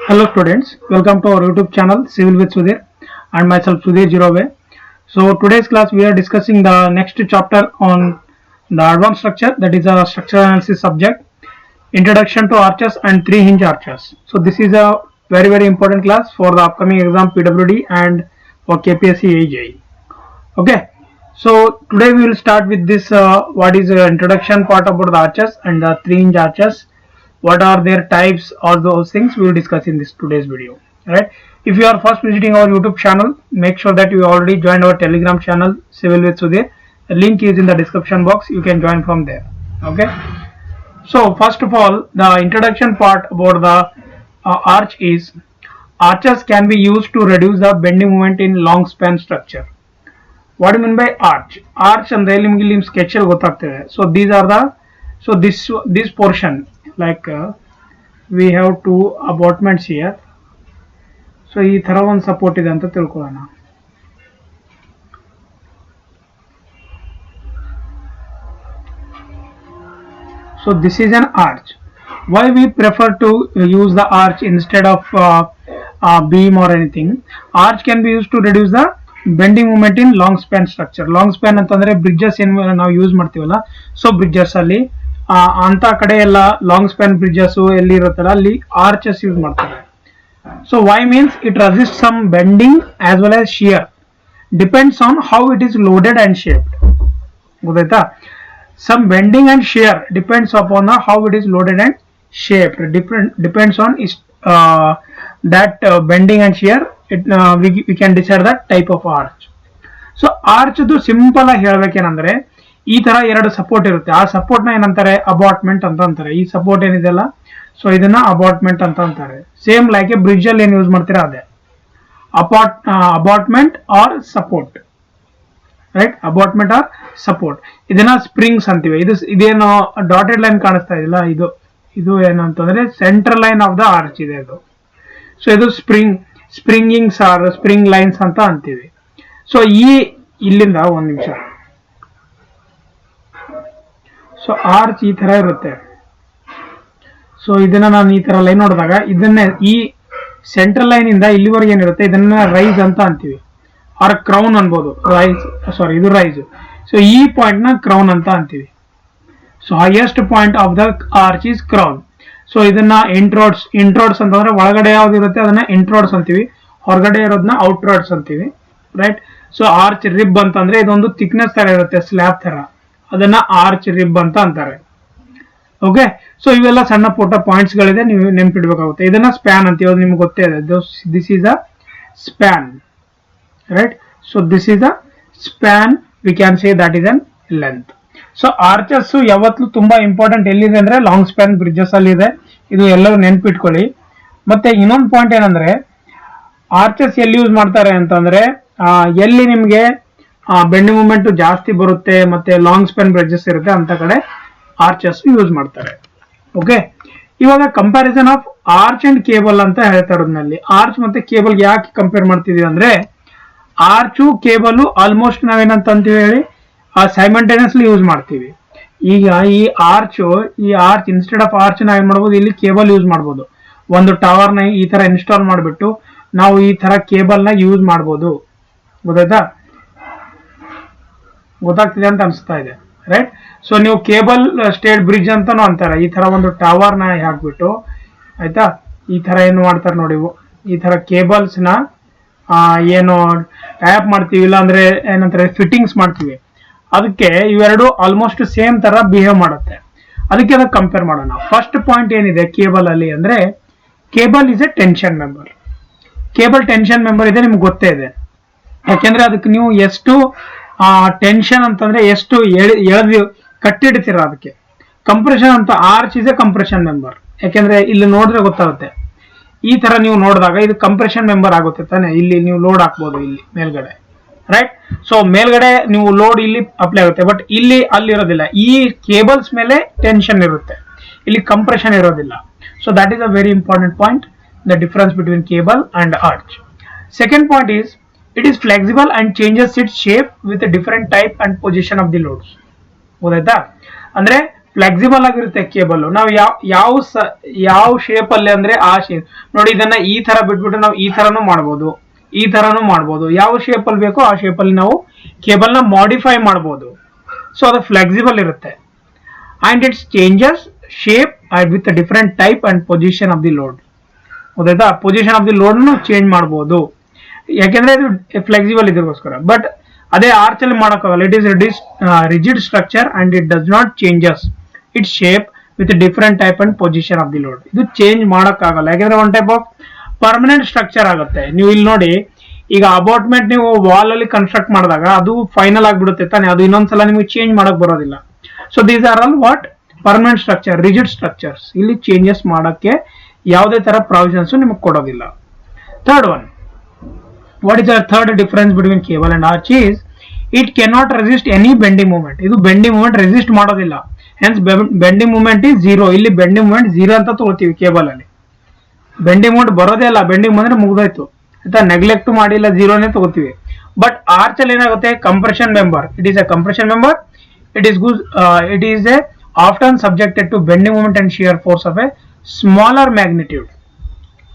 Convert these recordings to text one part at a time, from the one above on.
Hello students, welcome to our YouTube channel Civil with Sudhir and myself Sudhir Jirove. So today's class we are discussing the next chapter on the advanced structure, that is a structural analysis subject, introduction to arches and 3-hinge arches. So this is a very important class for the upcoming exam PWD and for KPSC AJE. Okay, so today we will start with this what is the introduction part about the arches and the 3-hinge arches. What are their types, all those things we will discuss in this today's video. Right, if you are first visiting our YouTube channel, make sure that you already joined our Telegram channel Civil with Sudhir. The link is in the description box, you can join from there. Okay, so first of all, the introduction part about the arch is arches can be used to reduce the bending moment in long span structure. What do you mean by arch? Arch and the sketch gottagtide. So these are the, so this portion, like we have two abutments here. So ee thara one support ide anta tilkolana. So this is an arch. Why we prefer to use the arch instead of beam or anything? Arch can be used to reduce the bending moment in long span structure. Long span ಅಂತಂದ್ರೆ bridges ಏನ್ ನಾವು use ಮಾಡ್ತೀವಲ್ಲ, so bridges ಅಲ್ಲಿ ಅಂತ ಕಡೆ ಎಲ್ಲ long span bridges ಎಲ್ಲಿ ಇರುತ್ತಲ್ಲ ಅಲ್ಲಿ ಆರ್ಚಸ್ ಯೂಸ್ ಮಾಡ್ತಾರೆ. So why means it resist some bending as well as shear, depends on how it is loaded and shaped. ಗೊತ್ತಾಯ್ತಾ? Some bending and shear depends upon how it is loaded and shaped. Depends on that bending and shear, we can decide the type of arch. So arch ದು simple ಆಗಿ ಹೇಳ್ಬೇಕೇನಂದ್ರೆ ಈ ತರ ಎರಡು support ಇರುತ್ತೆ. ಆ support ನ ಏನಂತಾರೆ? ಅಬಾಟ್ಮೆಂಟ್ ಅಂತ ಅಂತಾರೆ. ಈ ಸಪೋರ್ಟ್ ಏನಿದೆಲ್ಲ, ಸೊ ಇದನ್ನ ಅಬಾಟ್ಮೆಂಟ್ ಅಂತ ಅಂತಾರೆ. ಸೇಮ್ ಲೈಕ್ ಎ ಬ್ರಿಡ್ಜ್ ಅಲ್ಲಿ ಏನ್ ಯೂಸ್ ಮಾಡ್ತೀರಾ ಅದೇ abutment or support. Right, abutment or support. ಇದನ್ನ ಸ್ಪ್ರಿಂಗ್ಸ್ ಅಂತೀವಿ. ಇದೇನು ಡಾಟೆಡ್ ಲೈನ್ ಕಾಣಿಸ್ತಾ ಇದೆಯಲ್ಲ, ಇದು ಏನಂತಂದ್ರೆ central line of the arch ಇದೆ ಇದು. ಸೊ ಇದು ಸ್ಪ್ರಿಂಗಿಂಗ್ಸ್ ಆರ್ ಸ್ಪ್ರಿಂಗ್ ಲೈನ್ಸ್ ಅಂತ ಅಂತೀವಿ. ಸೊ ಇಲ್ಲಿಂದ ಒಂದ್ ನಿಮಿಷ. ಸೊ ಆರ್ಚ್ ಈ ತರ ಇರುತ್ತೆ. ಸೊ ಇದನ್ನ ನಾನು ಈ ತರ ಲೈನ್ ನೋಡಿದಾಗ ಇದನ್ನ ಈ ಸೆಂಟ್ರಲ್ ಲೈನ್ ಇಂದ ಇಲ್ಲಿವರೆಗೆ ಏನಿರುತ್ತೆ ಇದನ್ನ ರೈಸ್ ಅಂತ ಅಂತೀವಿ, ಆರ್ ಕ್ರೌನ್ ಅನ್ಬೋದು. ಇದು ರೈಸ್. ಸೊ ಈ ಪಾಯಿಂಟ್ ನ ಕ್ರೌನ್ ಅಂತ ಅಂತೀವಿ. So highest point of the arch is crown. So ಇದನ್ನ ಇಂಟ್ರೋಡ್ಸ್ ಅಂತಂದ್ರೆ ಒಳಗಡೆ ಯಾವ್ದು ಇರುತ್ತೆ ಅದನ್ನ ಇಂಟ್ರೋಡ್ಸ್ ಅಂತೀವಿ, ಹೊರಗಡೆ ಇರೋದನ್ನ ಔಟ್ರೋಡ್ಸ್ ಅಂತೀವಿ. ರೈಟ್. ಸೊ ಆರ್ಚ್ ರಿಬ್ ಅಂತಂದ್ರೆ ಇದೊಂದು ಥಿಕ್ನೆಸ್ ತರ ಇರುತ್ತೆ, ಸ್ಲ್ಯಾಬ್ ತರ, ಅದನ್ನ ಆರ್ಚ್ ರಿಬ್ ಅಂತ ಅಂತಾರೆ. ಓಕೆ, ಸೊ ಇವೆಲ್ಲ ಸಣ್ಣ ಪುಟ್ಟ ಪಾಯಿಂಟ್ಸ್ ಗಳಿದೆ, ನೀವು ನೆನ್ಪಿಡ್ಬೇಕಾಗುತ್ತೆ. ಇದನ್ನ ಸ್ಪ್ಯಾನ್ ಅಂತೀವಿ, ಅದು ನಿಮ್ಗೆ ಗೊತ್ತೇ ಇದೆ. This is a span. Right. So this is a span, V can say that is an length. So arches ಯಾವತ್ತೂ ತುಂಬಾ ಇಂಪಾರ್ಟೆಂಟ್ ಎಲ್ಲಿದೆ ಅಂದ್ರೆ ಲಾಂಗ್ ಸ್ಪ್ಯಾನ್ ಬ್ರಿಡ್ಜಸ್ ಅಲ್ಲಿ ಇದೆ. ಇದು ಎಲ್ಲರೂ ನೆನ್ಪಿಟ್ಕೊಳ್ಳಿ. ಮತ್ತೆ ಇನ್ನೊಂದು ಪಾಯಿಂಟ್ ಏನಂದ್ರೆ ಆರ್ಚಸ್ ಎಲ್ಲಿ ಯೂಸ್ ಮಾಡ್ತಾರೆ ಅಂತಂದ್ರೆ ಎಲ್ಲಿ ನಿಮ್ಗೆ ಬೆಂಡಿಂಗ್ ಮೂಮೆಂಟ್ ಜಾಸ್ತಿ ಬರುತ್ತೆ ಮತ್ತೆ ಲಾಂಗ್ ಸ್ಪ್ಯಾನ್ ಬ್ರಿಡ್ಜಸ್ ಇರುತ್ತೆ ಅಂತ ಕಡೆ ಆರ್ಚಸ್ ಯೂಸ್ ಮಾಡ್ತಾರೆ. ಓಕೆ, ಇವಾಗ comparison of arch and cable ಅಂತ ಹೇಳ್ತಾ ಇರೋದ್ನಲ್ಲಿ ಆರ್ಚ್ ಮತ್ತೆ ಕೇಬಲ್ ಯಾಕೆ ಕಂಪೇರ್ ಮಾಡ್ತಿದೀವಿ ಅಂದ್ರೆ ಆರ್ಚು ಕೇಬಲ್ ಆಲ್ಮೋಸ್ಟ್ ನಾವೇನಂತ ಅಂತೀವಿ ಹೇಳಿ ಸೈಮಲ್ಟೇನಿಯಸ್ಲಿ ಯೂಸ್ ಮಾಡ್ತೀವಿ. ಈಗ ಈ ಆರ್ಚ್ ಇನ್ಸ್ಟೆಡ್ ಆಫ್ ಆರ್ಚ್ ನಾವ್ ಏನ್ ಮಾಡ್ಬೋದು, ಇಲ್ಲಿ ಕೇಬಲ್ ಯೂಸ್ ಮಾಡ್ಬೋದು. ಒಂದು ಟವರ್ ನ ಈ ತರ ಇನ್ಸ್ಟಾಲ್ ಮಾಡ್ಬಿಟ್ಟು ನಾವು ಈ ತರ ಕೇಬಲ್ ನ ಯೂಸ್ ಮಾಡ್ಬೋದು. ಗೊತ್ತಾಗ್ತಿದೆ ಅಂತ ಅನ್ಸ್ತಾ ಇದೆ. ರೈಟ್. ಸೊ ನೀವು ಕೇಬಲ್ ಸ್ಟೇಟ್ ಬ್ರಿಡ್ಜ್ ಅಂತಾನು ಅಂತಾರೆ. ಈ ತರ ಒಂದು ಟವರ್ ನ ಹಾಕ್ಬಿಟ್ಟು, ಆಯ್ತಾ, ಈ ತರ ಏನು ಮಾಡ್ತಾರೆ ನೋಡಿ, ಈ ತರ ಕೇಬಲ್ಸ್ ನ ಏನು ಟ್ಯಾಪ್ ಮಾಡ್ತೀವಿ, ಇಲ್ಲ ಅಂದ್ರೆ ಏನಂತಾರೆ ಫಿಟ್ಟಿಂಗ್ಸ್ ಮಾಡ್ತೀವಿ. ಅದಕ್ಕೆ ಇವೆರಡು ಆಲ್ಮೋಸ್ಟ್ ಸೇಮ್ ತರ ಬಿಹೇವ್ ಮಾಡುತ್ತೆ. ಅದಕ್ಕೆ ಅದಕ್ಕೆ ಕಂಪೇರ್ ಮಾಡೋಣ. ಫಸ್ಟ್ ಪಾಯಿಂಟ್ ಏನಿದೆ ಕೇಬಲ್ ಅಲ್ಲಿ ಅಂದ್ರೆ cable is A tension member. Cable tension member ಇದೆ, ನಿಮ್ಗೆ ಗೊತ್ತೇ ಇದೆ. ಯಾಕೆಂದ್ರೆ ಅದಕ್ಕೆ ನೀವು ಎಷ್ಟು ಟೆನ್ಷನ್ ಅಂತಂದ್ರೆ ಎಷ್ಟು ಎಳೆದು ಕಟ್ಟಿಡ್ತೀರ ಅದಕ್ಕೆ. ಕಂಪ್ರೆಷನ್ ಅಂತ arch is A compression member. ಯಾಕೆಂದ್ರೆ ಇಲ್ಲಿ ನೋಡಿದ್ರೆ ಗೊತ್ತಾಗುತ್ತೆ. ಈ ತರ ನೀವು ನೋಡಿದಾಗ ಇದು ಕಂಪ್ರೆಷನ್ ಮೆಂಬರ್ ಆಗುತ್ತೆ ತಾನೆ. ಇಲ್ಲಿ ನೀವು ಲೋಡ್ ಹಾಕ್ಬೋದು ಇಲ್ಲಿ ಮೇಲ್ಗಡೆ. ರೈಟ್. ಸೊ ಮೇಲ್ಗಡೆ ನೀವು ಲೋಡ್ ಇಲ್ಲಿ ಅಪ್ಲೈ ಆಗುತ್ತೆ, ಬಟ್ ಇಲ್ಲಿ ಅಲ್ಲಿ ಇರೋದಿಲ್ಲ. ಈ ಕೇಬಲ್ಸ್ ಮೇಲೆ ಟೆನ್ಷನ್ ಇರುತ್ತೆ, ಇಲ್ಲಿ ಕಂಪ್ರೆಷನ್ ಇರೋದಿಲ್ಲ. So that is a very important point, the difference between cable and arch. Second point is it is flexible and changes it's shape with different type and position of the loads. ಗೊತ್ತಾಯ್ತಾ? ಅಂದ್ರೆ flexible ಆಗಿರುತ್ತೆ cable. ನಾವು ಯಾವ shape ಅಲ್ಲಿ ಅಂದ್ರೆ ಆ shape ನೋಡಿ. ಇದನ್ನ ಈ ತರ ಬಿಟ್ಬಿಟ್ಟು ನಾವು ಈ ತರನು ಮಾಡ್ಬೋದು, ಈ ತರನು ಮಾಡ್ಬೋದು. ಯಾವ ಶೇಪ್ ಅಲ್ಲಿ ಬೇಕೋ ಆ ಶೇಪ್ ಅಲ್ಲಿ ನಾವು ಕೇಬಲ್ ನ ಮಾಡಿಫೈ ಮಾಡ್ಬೋದು. ಸೊ ಅದು ಫ್ಲೆಕ್ಸಿಬಲ್ ಇರುತ್ತೆ. And it's changes shape and with different type and position of the load. ಗೊತ್ತಾಯ್ತಾ? Position of the load change ಮಾಡ್ಬೋದು, ಯಾಕೆಂದ್ರೆ ಇದು ಫ್ಲೆಕ್ಸಿಬಲ್ ಇದಕ್ಕೋಸ್ಕರ. ಬಟ್ ಅದೇ ಆರ್ಚ್ ಅಲ್ಲಿ ಮಾಡೋಕ್ಕಾಗಲ್ಲ. It is rigid structure and it does not changes it's shape with different type and position of the load. ಇದು change ಮಾಡೋಕ್ಕಾಗಲ್ಲ, ಯಾಕಂದ್ರೆ one type of permanent structure ಆಗುತ್ತೆ. ನೀವು ಇಲ್ಲಿ ನೋಡಿ, ಈಗ ಅಬೌಟ್ಮೆಂಟ್ ನೀವು ವಾಲ್ ಅಲ್ಲಿ ಕನ್ಸ್ಟ್ರಕ್ಟ್ ಮಾಡಿದಾಗ ಅದು ಫೈನಲ್ ಆಗಿಬಿಡುತ್ತೆ ತಾನೆ, ಅದು ಇನ್ನೊಂದ್ಸಲ ನಿಮಗೆ ಚೇಂಜ್ ಮಾಡಕ್ ಬರೋದಿಲ್ಲ. So these are all what permanent structure, rigid structures. ಇಲ್ಲಿ ಚೇಂಜಸ್ ಮಾಡಕ್ಕೆ ಯಾವುದೇ ತರ ಪ್ರಾವಿಷನ್ಸ್ ನಿಮಗೆ ಕೊಡೋದಿಲ್ಲ. Third one, what is the third difference between cable and arch is it cannot resist any bending moment. ಇದು ಬೆಂಡಿಂಗ್ ಮೂವ್ಮೆಂಟ್ ರೆಸಿಸ್ಟ್ ಮಾಡೋದಿಲ್ಲ, hence bending movement is zero. ಇಲ್ಲಿ bending movement zero ಅಂತ ತಗೋತೀವಿ ಕೇಬಲ್ ಅಲ್ಲಿ. Bending movement ಬರೋದೇ ಇಲ್ಲ, bending ಬಂದ್ರೆ ಮುಗ್ದೋಯ್ತು ಆಯ್ತಾ, ನೆಗ್ಲೆಕ್ಟ್ ಮಾಡಿಲ್ಲ, ಝೀರೋನೇ ತಗೋತೀವಿ. ಬಟ್ ಆರ್ಚ್ ಅಲ್ಲಿ ಏನಾಗುತ್ತೆ, compression member, it is a compression member, it is a often subjected to bending movement and shear force of a smaller magnitude.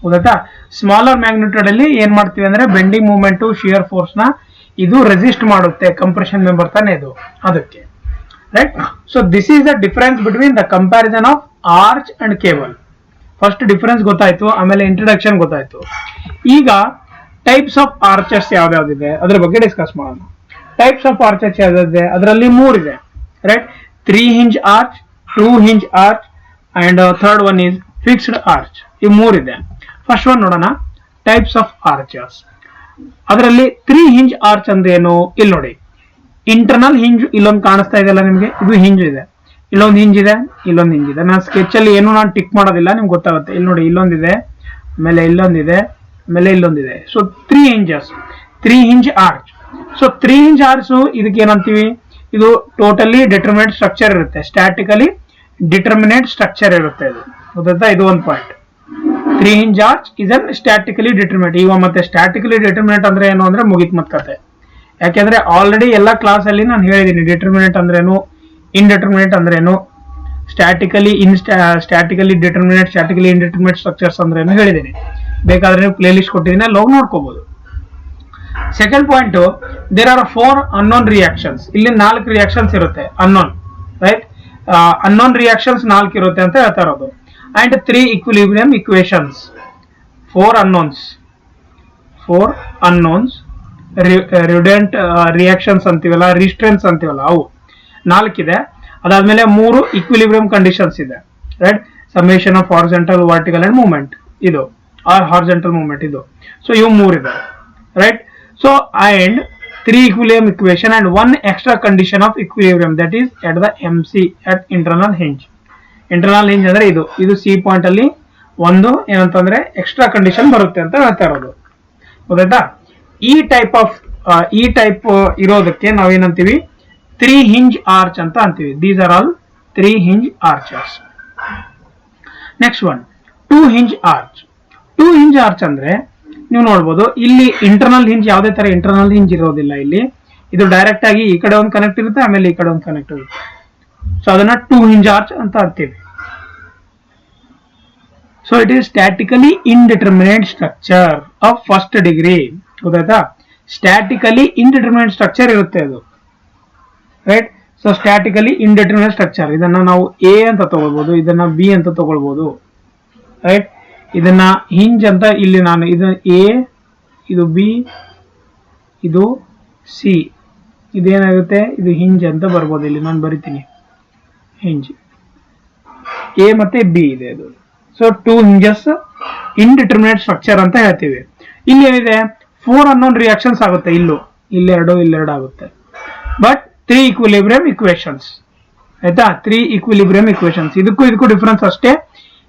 ಗೊತ್ತಾ? ಸ್ಮಾಲರ್ ಮ್ಯಾಗ್ನಿಟ್ಯೂಡ್ ಅಲ್ಲಿ ಏನ್ ಮಾಡ್ತೀವಿ ಅಂದ್ರೆ ಬೆಂಡಿಂಗ್ ಮೂವ್ಮೆಂಟ್ ಶಿಯರ್ ಫೋರ್ಸ್ ನ ಇದು ರೆಸಿಸ್ಟ್ ಮಾಡುತ್ತೆ. ಕಂಪ್ರೆಷನ್ ಮೆಂಬರ್ ತಾನೆ ಇದು, ಅದಕ್ಕೆ right. So this is the difference between the comparison of arch and cable. First difference ಗೊತ್ತಾಯ್ತು, ಆಮೇಲೆ ಇಂಟ್ರಡಕ್ಷನ್ ಗೊತ್ತಾಯ್ತು. ಈಗ ಟೈಪ್ಸ್ ಆಫ್ ಆರ್ಚಸ್ ಯಾವ್ದಾವ್ದಿದೆ ಅದ್ರ ಬಗ್ಗೆ ಡಿಸ್ಕಸ್ ಮಾಡೋಣ. ಟೈಪ್ಸ್ ಆಫ್ ಆರ್ಚಸ್ ಯಾವ್ದಿದೆ, ಅದರಲ್ಲಿ 3 ಇದೆ right. 3 hinge arch, 2 hinge arch and third one is fixed arch. ಈ 3 ಇದೆ. ಫಸ್ಟ್ ಒನ್ ನೋಡೋಣ, ಟೈಪ್ಸ್ ಆಫ್ ಆರ್ಚಸ್. ಅದರಲ್ಲಿ 3 hinge ಆರ್ಚ್ ಅಂದ್ರೆ ಏನು, ಇಲ್ಲಿ ನೋಡಿ. ಇಂಟರ್ನಲ್ ಹಿಂಜ್ ಇಲ್ಲೊಂದು ಕಾಣಿಸ್ತಾ ಇದೆಯಲ್ಲ ನಿಮ್ಗೆ, ಇದು ಹಿಂಜ್ ಇದೆ, ಇಲ್ಲೊಂದು ಹಿಂಜ್ ಇದೆ, ಇಲ್ಲೊಂದು ಹಿಂಜ್ ಇದೆ. ನಾನು ಸ್ಕೆಚ್ ಅಲ್ಲಿ ಏನು ನಾನು ಟಿಕ್ ಮಾಡೋದಿಲ್ಲ, ನಿಮ್ಗೆ ಗೊತ್ತಾಗುತ್ತೆ. ಇಲ್ಲಿ ನೋಡಿ, ಇಲ್ಲೊಂದಿದೆ, ಆಮೇಲೆ ಇಲ್ಲೊಂದಿದೆ, ಆಮೇಲೆ ಇಲ್ಲೊಂದಿದೆ. So 3 hinges, 3 hinge arch. So 3 hinge arch ಇದಕ್ಕೆ ಏನಂತೀವಿ, ಇದು ಟೋಟಲಿ ಡಿಟರ್ಮಿನೇಟ್ ಸ್ಟ್ರಕ್ಚರ್ ಇರುತ್ತೆ, ಸ್ಟ್ಯಾಟಿಕಲಿ ಡಿಟರ್ಮಿನೇಟ್ ಸ್ಟ್ರಕ್ಚರ್ ಇರುತ್ತೆ. ಇದು ಗೊತ್ತಾಯ್ತಾ? ಇದು ಒಂದು point. 3 hinge arch is an statically determinate. ಈಗ ಮತ್ತೆ ಸ್ಟ್ಯಾಟಿಕಲಿ ಡಿಟರ್ಮಿನೇಟ್ ಅಂದ್ರೆ ಏನು ಅಂದ್ರೆ ಮುಗಿತ್ ಮತ್ ಕತೆ. ಯಾಕೆಂದ್ರೆ ಆಲ್ರೆಡಿ ಎಲ್ಲ ಕ್ಲಾಸ್ ಅಲ್ಲಿ ನಾನು ಹೇಳಿದ್ದೀನಿ ಡಿಟರ್ಮಿನೇಟ್ ಅಂದ್ರೇನು, ಇನ್ಡಿಟರ್ಮಿನೇಟ್ ಅಂದ್ರೇನು, statically determinate, statically indeterminate structures ಅಂದ್ರೇನು ಹೇಳಿದ್ದೀನಿ. ಬೇಕಾದ್ರೆ ನೀವು ಪ್ಲೇ ಲಿಸ್ಟ್ ಕೊಟ್ಟಿದ್ದೀನಿ, ಅಲ್ಲಿ ಹೋಗಿ ನೋಡ್ಕೋಬಹುದು. Second point, there are 4 unknown reactions. ಇಲ್ಲಿ 4 ರಿಯಾಕ್ಷನ್ಸ್ ಇರುತ್ತೆ ಅನ್ನೋನ್, ರೈಟ್. ಅನ್ನೋನ್ ರಿಯಾಕ್ಷನ್ಸ್ 4 ಇರುತ್ತೆ ಅಂತ ಹೇಳ್ತಾ ಇರೋದು. And 3 equilibrium equations. 4 unknowns, redundant reactions ಅಂತೀವಲ್ಲ, restraints ಅಂತೀವಲ್ಲ, ಅವು 4 ಇದೆ. ಅದಾದ್ಮೇಲೆ 3 equilibrium conditions ಇದೆ, right. Summation of horizontal, vertical and movement, ಇದು ಆರ್ ಹಾರಿಜಾಂಟಲ್ ಮೂವ್ಮೆಂಟ್ ಇದು. ಸೊ ಇವು 3 ಇದೆ, right. So and 3 equilibrium equation and 1 extra condition of equilibrium, that is at the MC, at internal hinge. Internal hinge ಅಂದ್ರೆ ಇದು C point ಅಲ್ಲಿ ಒಂದು ಏನಂತಂದ್ರೆ extra condition ಬರುತ್ತೆ ಅಂತ ಹೇಳ್ತಾ ಇರೋದು. ಗೊತ್ತಾಯ್ತಾ? ಈ ಟೈಪ್ ಇರೋದಕ್ಕೆ ನಾವೇನಂತೀವಿ, 3 hinge ಆರ್ಚ್ ಅಂತ ಅಂತೀವಿ. These are all 3 hinge arches. Next one, 2 hinge arch. 2 hinge arch ಅಂದ್ರೆ ನೀವು ನೋಡ್ಬೋದು, ಇಲ್ಲಿ ಇಂಟರ್ನಲ್ ಹಿಂಜ್ ಯಾವುದೇ ತರ ಇಂಟರ್ನಲ್ ಹಿಂಜ್ ಇರೋದಿಲ್ಲ. ಇಲ್ಲಿ ಇದು ಡೈರೆಕ್ಟ್ ಆಗಿ ಈ ಕಡೆ ಒಂದು ಕನೆಕ್ಟ್ ಇರುತ್ತೆ, ಆಮೇಲೆ ಈ ಕಡೆ ಒಂದು ಕನೆಕ್ಟ್ ಇರುತ್ತೆ. ಸೊ ಅದನ್ನ 2 hinge ಆರ್ಚ್ ಅಂತ ಅಂತೀವಿ. So it is statically indeterminate structure of first degree. ಗೊತ್ತಾಯ್ತಾ? ಸ್ಟ್ಯಾಟಿಕಲಿ ಇಂಡಿಟರ್ಮಿನೇಟ್ ಸ್ಟ್ರಕ್ಚರ್ ಇರುತ್ತೆ ಅದು, right. So statically indeterminate structure, ಇದನ್ನ ನಾವು ಎ ಅಂತ ತಗೊಳ್ಬಹುದು, ಇದನ್ನ ಬಿ ಅಂತ ತಗೊಳ್ಬಹುದು, ರೈಟ್. ಇದನ್ನ ಹಿಂಜ್ ಅಂತ ಇಲ್ಲಿ ನಾನು ಇದು ಎ, ಇದು ಬಿ, ಇದು ಸಿ, ಇದೇನಾಗುತ್ತೆ, ಇದು ಹಿಂಜ್ ಅಂತ ಬರ್ಬೋದು. ಇಲ್ಲಿ ನಾನು ಬರಿತೀನಿ ಹಿಂಜ್, ಎ ಮತ್ತೆ ಬಿ ಇದೆ ಅದು. ಸೊ 2 hinges ಇಂಡಿಟರ್ಮಿನೇಟ್ ಸ್ಟ್ರಕ್ಚರ್ ಅಂತ ಹೇಳ್ತೀವಿ. ಇಲ್ಲಿ ಏನಿದೆ, 4 unknown ರಿಯಾಕ್ಷನ್ಸ್ ಆಗುತ್ತೆ. ಇಲ್ಲೆರಡು ಆಗುತ್ತೆ. ಬಟ್ 3 equilibrium equations, ಆಯ್ತಾ? 3 equilibrium equations. ಇದಕ್ಕೂ ಡಿಫರೆನ್ಸ್ ಅಷ್ಟೇ.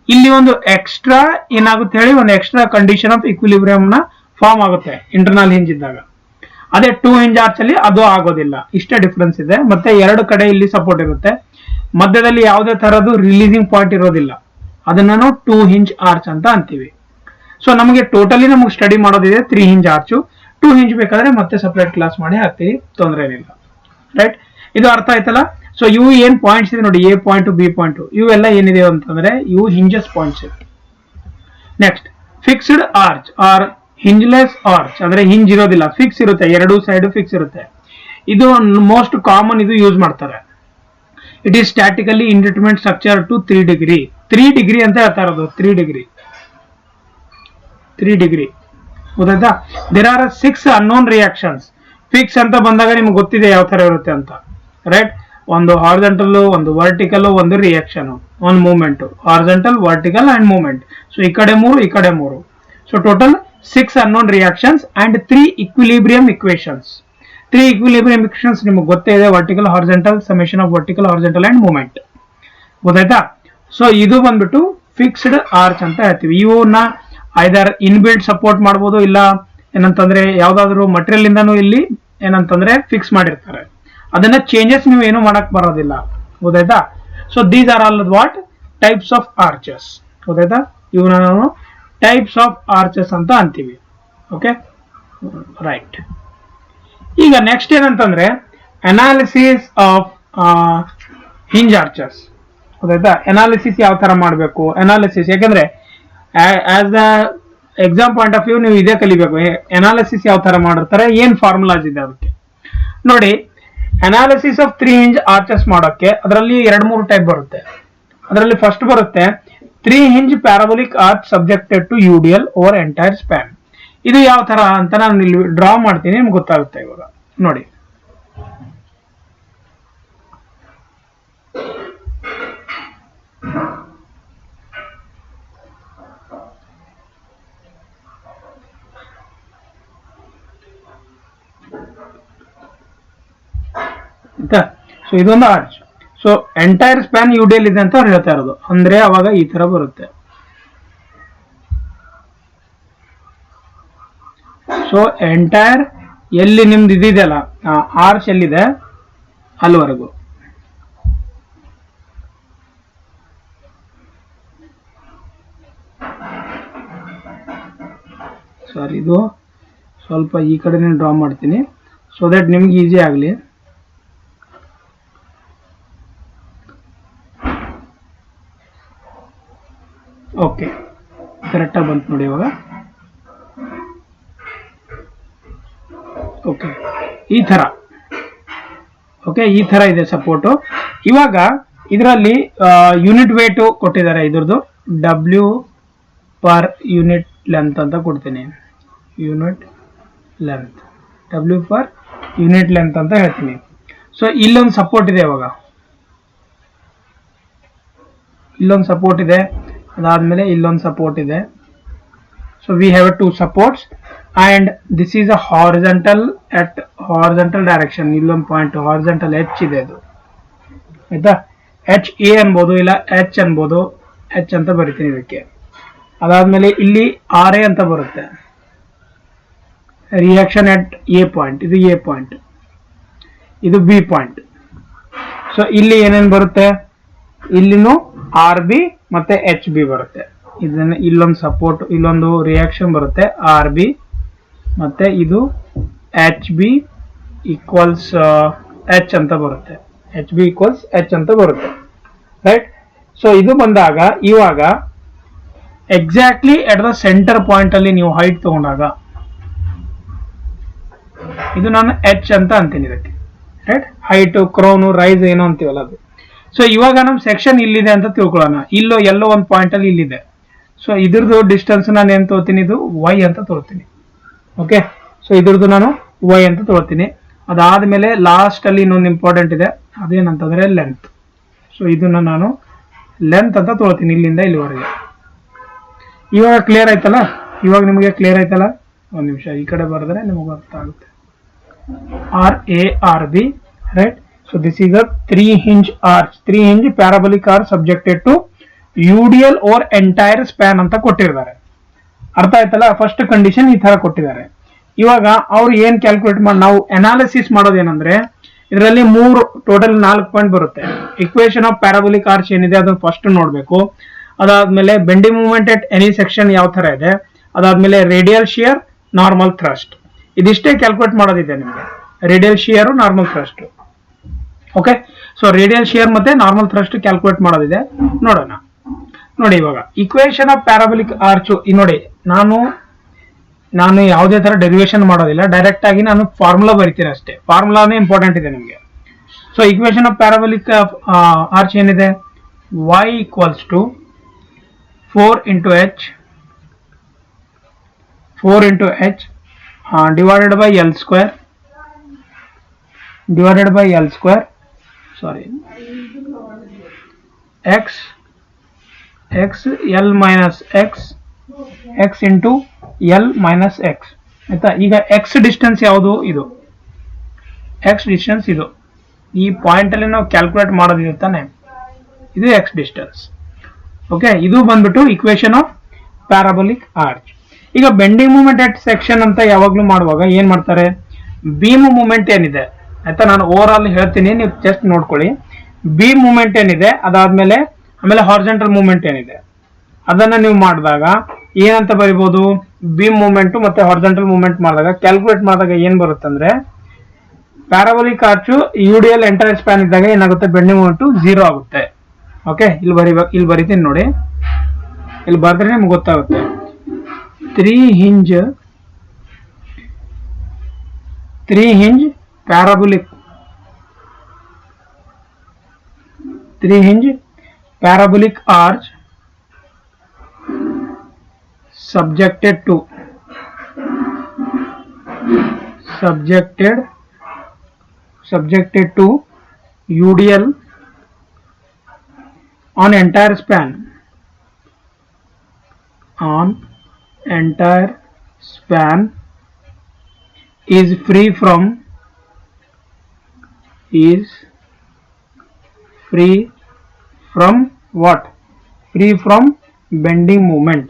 ಇಲ್ಲಿ ಒಂದು ಎಕ್ಸ್ಟ್ರಾ ಏನಾಗುತ್ತೆ ಹೇಳಿ, ಒಂದು ಎಕ್ಸ್ಟ್ರಾ ಕಂಡೀಷನ್ ಆಫ್ ಇಕ್ವಿಲಿಬ್ರಿಯಂ ನ ಫಾರ್ಮ್ ಆಗುತ್ತೆ ಇಂಟರ್ನಲ್ ಹಿಂಜ್ ಇದ್ದಾಗ. ಅದೇ 2 hinge ಆರ್ಚ್ ಅಲ್ಲಿ ಅದು ಆಗೋದಿಲ್ಲ. ಇಷ್ಟೇ ಡಿಫರೆನ್ಸ್ ಇದೆ. ಮತ್ತೆ 2 ಕಡೆ ಇಲ್ಲಿ ಸಪೋರ್ಟ್ ಇರುತ್ತೆ, ಮಧ್ಯದಲ್ಲಿ ಯಾವುದೇ ತರದ್ದು ರಿಲೀಸಿಂಗ್ ಪಾಯಿಂಟ್ ಇರೋದಿಲ್ಲ. ಅದನ್ನ ನಾವು 2 hinge ಆರ್ಚ್ ಅಂತ ಅಂತೀವಿ. ಸೊ ನಮಗೆ ಸ್ಟಡಿ ಮಾಡೋದಿದೆ 3 hinge ಆರ್ಚು. 2 hinge ಬೇಕಾದ್ರೆ ಮತ್ತೆ ಸಪರೇಟ್ ಕ್ಲಾಸ್ ಮಾಡಿ ಹಾಕ್ತೀವಿ, ತೊಂದರೆ ಏನಿಲ್ಲ, ರೈಟ್. ಇದು ಅರ್ಥ ಆಯ್ತಲ್ಲ? ಸೊ ಇವು ಏನ್ ಪಾಯಿಂಟ್ಸ್ ಇದೆ ನೋಡಿ, ಎ ಪಾಯಿಂಟ್ ಬಿ ಪಾಯಿಂಟ್, ಇವೆಲ್ಲ ಏನಿದೆ ಅಂತಂದ್ರೆ ಇವು ಹಿಂಜಸ್ ಪಾಯಿಂಟ್ಸ್ ಇದೆ. Next fixed arch or hingeless arch, ಅಂದ್ರೆ ಹಿಂಜ್ ಇರೋದಿಲ್ಲ, ಫಿಕ್ಸ್ ಇರುತ್ತೆ, ಎರಡು ಸೈಡ್ ಫಿಕ್ಸ್ ಇರುತ್ತೆ. ಇದು ಮೋಸ್ಟ್ ಕಾಮನ್, ಇದು ಯೂಸ್ ಮಾಡ್ತಾರೆ. It is statically indeterminate structure to 3 degree. 3 degree ಅಂತ ಹೇಳ್ತಾ ಇರೋದು, 3 ಡಿಗ್ರಿ ಗೊತ್ತಾಯ್ತಾ. There are 6 unknown reactions. Fix ಅಂತ ಬಂದಾಗ ನಿಮ್ಗೆ ಗೊತ್ತಿದೆ ಯಾವ ತರ ಇರುತ್ತೆ ಅಂತ, ರೈಟ್. ಒಂದು ಹಾರಿಜಾಂಟಲ್, ಒಂದು ವರ್ಟಿಕಲ್, ಒಂದು ರಿಯಾಕ್ಷನ್, ಒಂದು movement, horizontal, vertical and movement. So ಈ ಕಡೆ 3, ಈ ಕಡೆ 3. So total 6 unknown reactions and 3 equilibrium equations. 3 equilibrium equations ನಿಮಗೆ ಗೊತ್ತೇ ಇದೆ, vertical, horizontal, summation of vertical, horizontal and movement, ಗೊತ್ತಾಯ್ತಾ. ಸೊ ಇದು ಬಂದ್ಬಿಟ್ಟು ಫಿಕ್ಸ್ಡ್ ಆರ್ಚ್ ಅಂತ ಹೇಳ್ತೀವಿ. ಇವನ್ನ ಐದರ್ ಇನ್ಬಿಲ್ಟ್ ಸಪೋರ್ಟ್ ಮಾಡ್ಬೋದು, ಇಲ್ಲ ಏನಂತಂದ್ರೆ ಯಾವ್ದಾದ್ರು ಮಟೀರಿಯಲ್ ಇಂದಾನು ಇಲ್ಲಿ ಏನಂತಂದ್ರೆ ಫಿಕ್ಸ್ ಮಾಡಿರ್ತಾರೆ, ಅದನ್ನ ಚೇಂಜಸ್ ನೀವು ಏನು ಮಾಡಕ್ ಬರೋದಿಲ್ಲ, ಗೊತ್ತಾಯ್ತಾ. So these are all what types of arches, ಗೊತ್ತಾಯ್ತಾ. ಇವನ್ನ ನಾವು ಟೈಪ್ಸ್ ಆಫ್ ಆರ್ಚಸ್ ಅಂತ ಅಂತೀವಿ. Okay, right. ಈಗ ನೆಕ್ಸ್ಟ್ ಏನಂತಂದ್ರೆ ಅನಾಲಿಸಿಸ್ ಆಫ್ ಹಿಂಜ್ ಆರ್ಚಸ್, ಗೊತ್ತಾಯ್ತಾ. ಅನಾಲಿಸಿಸ್ ಯಾವ ತರ ಮಾಡಬೇಕು, ಅನಾಲಿಸಿಸ್, ಯಾಕಂದ್ರೆ as the exam point of view ನೀವು ಇದೇ ಕಲಿಬೇಕು. ಅನಾಲಿಸಿಸ್ ಯಾವ ತರ ಮಾಡಿರ್ತಾರೆ, ಏನ್ ಫಾರ್ಮುಲಾಸ್ ಇದೆ ಅದಕ್ಕೆ ನೋಡಿ. ಅನಾಲಿಸಿಸ್ ಆಫ್ 3 ಹಿಂಜ್ ಆರ್ಚಸ್ ಮಾಡೋಕೆ ಅದರಲ್ಲಿ 2-3 ಟೈಪ್ ಬರುತ್ತೆ. ಅದರಲ್ಲಿ ಫಸ್ಟ್ ಬರುತ್ತೆ 3 hinge parabolic arch subjected to UDL over entire span. ಇದು ಯಾವ ತರ ಅಂತ ನಾನು ಇಲ್ಲಿ ಡ್ರಾ ಮಾಡ್ತೀನಿ, ನಿಮ್ಗೆ ಗೊತ್ತಾಗುತ್ತೆ ಇವಾಗ ನೋಡಿ. ಸೊ ಇದೊಂದು ಆರ್ಚ್. ಸೊ ಎಂಟೈರ್ ಸ್ಪ್ಯಾನ್ ಯುಡಿಎಲ್ ಇದೆ ಅಂತ ಅವ್ರು ಹೇಳ್ತಾ ಇರೋದು, ಅಂದ್ರೆ ಅವಾಗ ಈ ತರ ಬರುತ್ತೆ. ಸೊ ಎಂಟೈರ್ ಎಲ್ಲಿ ನಿಮ್ದು ಇದೆಯಲ್ಲ ಆರ್ಚ್ ಎಲ್ಲಿದೆ ಅಲ್ಲಿವರೆಗೂ. ಸಾರಿ, ಇದು ಸ್ವಲ್ಪ ಈ ಕಡೆ ಡ್ರಾ ಮಾಡ್ತೀನಿ ಸೊ ದಟ್ ನಿಮ್ಗೆ ಈಸಿ ಆಗಲಿ. ಓಕೆ, ಕರೆಕ್ಟಾಗಿ ಬಂತು ನೋಡಿ ಇವಾಗ. ಓಕೆ, ಈ ತರ, ಓಕೆ, ಈ ತರ ಇದೆ ಸಪೋರ್ಟು. ಇವಾಗ ಇದರಲ್ಲಿ ಯೂನಿಟ್ ವೇಟ್ ಕೊಟ್ಟಿದ್ದಾರೆ, ಇದ್ರದ್ದು ಡಬ್ಲ್ಯೂ ಪರ್ ಯೂನಿಟ್ ಲೆಂತ್ ಅಂತ ಕೊಡ್ತೀನಿ. Unit length, W per unit length ಅಂತ ಹೇಳ್ತೀನಿ. ಸೊ ಇಲ್ಲೊಂದು ಸಪೋರ್ಟ್ ಇದೆ, ಇವಾಗ ಇಲ್ಲೊಂದು ಸಪೋರ್ಟ್ ಇದೆ, ಅದಾದ್ಮೇಲೆ ಇಲ್ಲೊಂದು ಸಪೋರ್ಟ್ ಇದೆ. So we have 2 supports and this is a horizontal at horizontal direction. ಇಲ್ಲೊಂದು ಪಾಯಿಂಟ್ ಹಾರಿಜಾಂಟಲ್ ಎಚ್ ಇದೆ, ಅದು ಆಯ್ತಾ. ಎಚ್ ಎ ಅನ್ಬೋದು, ಇಲ್ಲ ಎಚ್ ಅನ್ಬೋದು, ಎಚ್ ಅಂತ ಬರಿತೀನಿ ಇದಕ್ಕೆ. ಅದಾದ್ಮೇಲೆ ಇಲ್ಲಿ ಆರ್ ಎ ಅಂತ ಬರುತ್ತೆ, ರಿಯಾಕ್ಷನ್ ಅಟ್ ಎ ಪಾಯಿಂಟ್, ಇದು ಎ ಪಾಯಿಂಟ್, ಇದು ಬಿ ಪಾಯಿಂಟ್. ಸೊ ಇಲ್ಲಿ ಏನೇನು ಬರುತ್ತೆ, ಇಲ್ಲಿನೂ ಆರ್ ಬಿ ಮತ್ತೆ ಎಚ್ ಬಿ ಬರುತ್ತೆ. ಇದನ್ನ ಇಲ್ಲೊಂದು ಸಪೋರ್ಟ್, ಇಲ್ಲೊಂದು ರಿಯಾಕ್ಷನ್ ಬರುತ್ತೆ ಆರ್ ಬಿ, ಮತ್ತೆ ಇದು ಎಚ್ ಬಿ ಈಕ್ವಲ್ಸ್ ಎಚ್ ಅಂತ ಬರುತ್ತೆ, ಎಚ್ ಬಿ ಈಕ್ವಲ್ಸ್ ಎಚ್ ಅಂತ ಬರುತ್ತೆ, ರೈಟ್. ಸೊ ಇದು ಬಂದಾಗ ಇವಾಗ exactly at the centre point ಅಲ್ಲಿ ನೀವು ಹೈಟ್ ತಗೊಂಡಾಗ ಇದು ನಾನು ಎಚ್ ಅಂತ ಅಂತೀನಿ ಇದಕ್ಕೆ, ರೈಟ್. ಹೈಟ್, ಕ್ರೌನು, ರೈಸ್ ಏನೋ ಅಂತೀವಲ್ಲ ಅದು. ಸೊ ಇವಾಗ ನಮ್ ಸೆಕ್ಷನ್ ಇಲ್ಲಿದೆ ಅಂತ ತಿಳ್ಕೊಳ್ಳೋಣ. ಎಲ್ಲೋ ಒಂದು ಪಾಯಿಂಟ್ ಅಲ್ಲಿ ಇಲ್ಲಿದೆ. ಸೊ ಇದ್ರದ್ದು ಡಿಸ್ಟೆನ್ಸ್ ನಾನು ಏನ್ ತಗೋತೀನಿ, ಇದು ವೈ ಅಂತ ತಗೋತೀನಿ. ಓಕೆ, ಸೊ ಇದ್ರದ್ದು ನಾನು ವೈ ಅಂತ ತಗೋತೀನಿ. ಅದಾದ್ಮೇಲೆ ಲಾಸ್ಟ್ ಅಲ್ಲಿ ಇನ್ನೊಂದು ಇಂಪಾರ್ಟೆಂಟ್ ಇದೆ, ಅದೇನಂತಂದ್ರೆ ಲೆಂತ್. ಸೊ ಇದನ್ನ ನಾನು ಲೆಂತ್ ಅಂತ ತಗೋತೀನಿ ಇಲ್ಲಿಂದ ಇಲ್ಲಿವರೆಗೆ. ಇವಾಗ ಕ್ಲಿಯರ್ ಆಯ್ತಲ್ಲ, ಇವಾಗ ನಿಮಗೆ ಕ್ಲಿಯರ್ ಆಯ್ತಲ್ಲ. ಒಂದು ನಿಮಿಷ ಈ ಕಡೆ ಬರೆದ್ರೆ ನಿಮಗೆ ಅರ್ಥ ಆಗುತ್ತೆ. R A R B, right. So this is a 3 hinge arch, 3 hinge parabolic arch subjected to UDL or entire span ಅಂತ ಕೊಟ್ಟಿದ್ದಾರೆ. ಅರ್ಥ ಆಯ್ತಲ್ಲ. ಫಸ್ಟ್ ಕಂಡೀಷನ್ ಈ ತರ ಕೊಟ್ಟಿದ್ದಾರೆ. ಇವಾಗ ಅವ್ರು ಏನ್ ಕ್ಯಾಲ್ಕುಲೇಟ್ ಮಾಡಿ ನಾವು ಅನಾಲಿಸಿಸ್ ಮಾಡೋದೇನಂದ್ರೆ ಇದರಲ್ಲಿ ಟೋಟಲ್ 4 ಪಾಯಿಂಟ್ ಬರುತ್ತೆ. ಇಕ್ವೇಶನ್ ಆಫ್ ಪ್ಯಾರಾಬೋಲಿಕ್ ಆರ್ಚ್ ಏನಿದೆ ಅದನ್ನ ಫಸ್ಟ್ ನೋಡ್ಬೇಕು. ಅದಾದ್ಮೇಲೆ bending movement at any section ಯಾವ ತರ ಇದೆ, ಅದಾದ್ಮೇಲೆ ರೇಡಿಯಲ್ ಶಿಯರ್, ನಾರ್ಮಲ್ ಥ್ರಸ್ಟ್, ಇದಿಷ್ಟೇ ಕ್ಯಾಲ್ಕುಲೇಟ್ ಮಾಡೋದಿದೆ ನಿಮಗೆ. Radial shear, normal thrust, okay, so radial shear ಮತ್ತೆ ನಾರ್ಮಲ್ ಥ್ರಸ್ಟ್ ಕ್ಯಾಲ್ಕುಲೇಟ್ ಮಾಡೋದಿದೆ, ನೋಡೋಣ. ನೋಡಿ ಇವಾಗ ಇಕ್ವೇಶನ್ ಆಫ್ ಪ್ಯಾರಾಬೋಲಿಕ್ ಆರ್ಚ್ ನೋಡಿ, ನಾನು ಯಾವುದೇ ತರ ಡೆರಿವೇಶನ್ ಮಾಡೋದಿಲ್ಲ, ಡೈರೆಕ್ಟ್ ಆಗಿ ನಾನು ಫಾರ್ಮುಲಾ ಬರಿತೀನಿ ಅಷ್ಟೇ. ಫಾರ್ಮುಲಾನೇ ಇಂಪಾರ್ಟೆಂಟ್ ಇದೆ ನಿಮಗೆ. So equation of parabolic arch ಏನಿದೆ, y equals to 4 into h divided by L square sorry x L minus x into L minus x ಆಯ್ತಾ. ಈಗ x ಡಿಸ್ಟೆನ್ಸ್ ಯಾವುದು, ಇದು x ಡಿಸ್ಟೆನ್ಸ್, ಇದು ಈ ಪಾಯಿಂಟ್ ಅಲ್ಲಿ ನಾವು ಕ್ಯಾಲ್ಕುಲೇಟ್ ಮಾಡೋದಿದೆ ತಾನೆ, ಇದು x ಡಿಸ್ಟೆನ್ಸ್. ಓಕೆ, ಇದು ಬಂದ್ಬಿಟ್ಟು ಇಕ್ವೇಶನ್ ಆಫ್ ಪ್ಯಾರಾಬೋಲಿಕ್ ಆರ್ಚ್. ಈಗ ಬೆಂಡಿಂಗ್ ಮೂಮೆಂಟ್ ಎಟ್ ಸೆಕ್ಷನ್ ಅಂತ ಯಾವಾಗ್ಲೂ ಮಾಡುವಾಗ ಏನ್ ಮಾಡ್ತಾರೆ, ಬೀಮ್ ಮೂಮೆಂಟ್ ಏನಿದೆ ಆಯ್ತಾ, ನಾನು ಓವರ್ ಆಲ್ ಹೇಳ್ತೀನಿ, ನೀವು ಜಸ್ಟ್ ನೋಡ್ಕೊಳ್ಳಿ. ಬೀಮ್ ಮೂಮೆಂಟ್ ಏನಿದೆ ಅದಾದ್ಮೇಲೆ ಆಮೇಲೆ ಹಾರಿಜಾಂಟಲ್ ಮೂವ್ಮೆಂಟ್ ಏನಿದೆ ಅದನ್ನ ನೀವು ಮಾಡಿದಾಗ ಏನಂತ ಬರಿಬಹುದು, ಬೀಮ್ ಮೂವ್ಮೆಂಟ್ ಮತ್ತೆ ಹಾರಿಜಾಂಟಲ್ ಮೂವ್ಮೆಂಟ್ ಮಾಡಿದಾಗ ಕ್ಯಾಲ್ಕುಲೇಟ್ ಮಾಡಿದಾಗ ಏನ್ ಬರುತ್ತಂದ್ರೆ, ಪ್ಯಾರಾಬೋಲಿಕ್ ಆರ್ಚ್ ಯುಡಿಎಲ್ ಎಂಟೈರ್ ಸ್ಪ್ಯಾನ್ ಇದ್ದಾಗ ಏನಾಗುತ್ತೆ, ಬೆಂಡಿಂಗ್ ಮೂಮೆಂಟ್ 0 ಆಗುತ್ತೆ. ಓಕೆ, ಇಲ್ಲಿ ಬರಿತೀನಿ ನೋಡಿ, ಇಲ್ಲಿ ಬರೆದ್ರೆ ನಿಮ್ಗೆ ಗೊತ್ತಾಗುತ್ತೆ. 3 hinge parabolic arch subjected to UDL on entire span is free from what? Free from bending moment.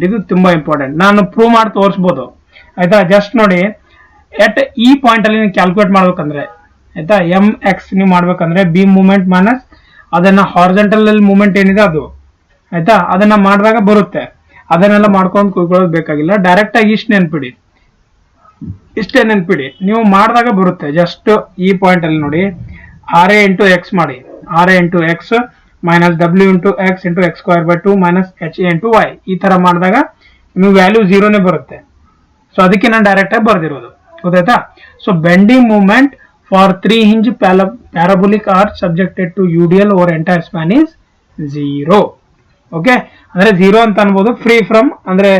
ಇದು ತುಂಬಾ ಇಂಪಾರ್ಟೆಂಟ್, ನಾನು ಪ್ರೂವ್ ಮಾಡಿ ತೋರಿಸಬಹುದು ಆಯ್ತಾ. ಜಸ್ಟ್ ನೋಡಿ, ಎಟ್ ಈ ಪಾಯಿಂಟ್ ಅಲ್ಲಿ ನೀವು ಕ್ಯಾಲ್ಕುಲೇಟ್ ಮಾಡ್ಬೇಕಂದ್ರೆ ಆಯ್ತಾ, mx ನೀವು ಮಾಡ್ಬೇಕಂದ್ರೆ ಬೀಮ್ ಮೂವ್ಮೆಂಟ್ ಮೈನಸ್ ಅದನ್ನ ಹಾರಿಜಾಂಟಲ್ ಮೂವ್ಮೆಂಟ್ ಏನಿದೆ ಅದು ಆಯ್ತಾ, ಅದನ್ನ ಮಾಡಿದಾಗ ಬರುತ್ತೆ. ಅದನ್ನೆಲ್ಲ ಮಾಡ್ಕೊಂಡು ಕೂತ್ಕೊಳ್ಳೋದು ಬೇಕಾಗಿಲ್ಲ, ಡೈರೆಕ್ಟ್ ಆಗಿ ಇಷ್ಟೇ ನೆನ್ಪಿಡಿ, ನೀವು ಮಾಡಿದಾಗ ಬರುತ್ತೆ. ಜಸ್ಟ್ ಈ ಪಾಯಿಂಟ್ ಅಲ್ಲಿ ನೋಡಿ, RA into x ಮಾಡಿ, RA into x minus W into x into x square by 2 minus HA into y, ಈ ತರ ಮಾಡಿದಾಗ ನೀವು ವ್ಯಾಲ್ಯೂ 0ನೇ ಬರುತ್ತೆ. ಸೊ ಅದಕ್ಕೆ ನಾನು ಡೈರೆಕ್ಟ್ ಆಗಿ ಬರ್ದಿರೋದು, ಗೊತ್ತಾಯ್ತಾ. So bending movement for 3 hinge parabolic arch subjected to UDL over entire span is 0. Okay, ಅಂದ್ರೆ 0 ಅಂತ ಅನ್ಬೋದು, ಫ್ರೀ ಫ್ರಮ್ ಅಂದ್ರೆ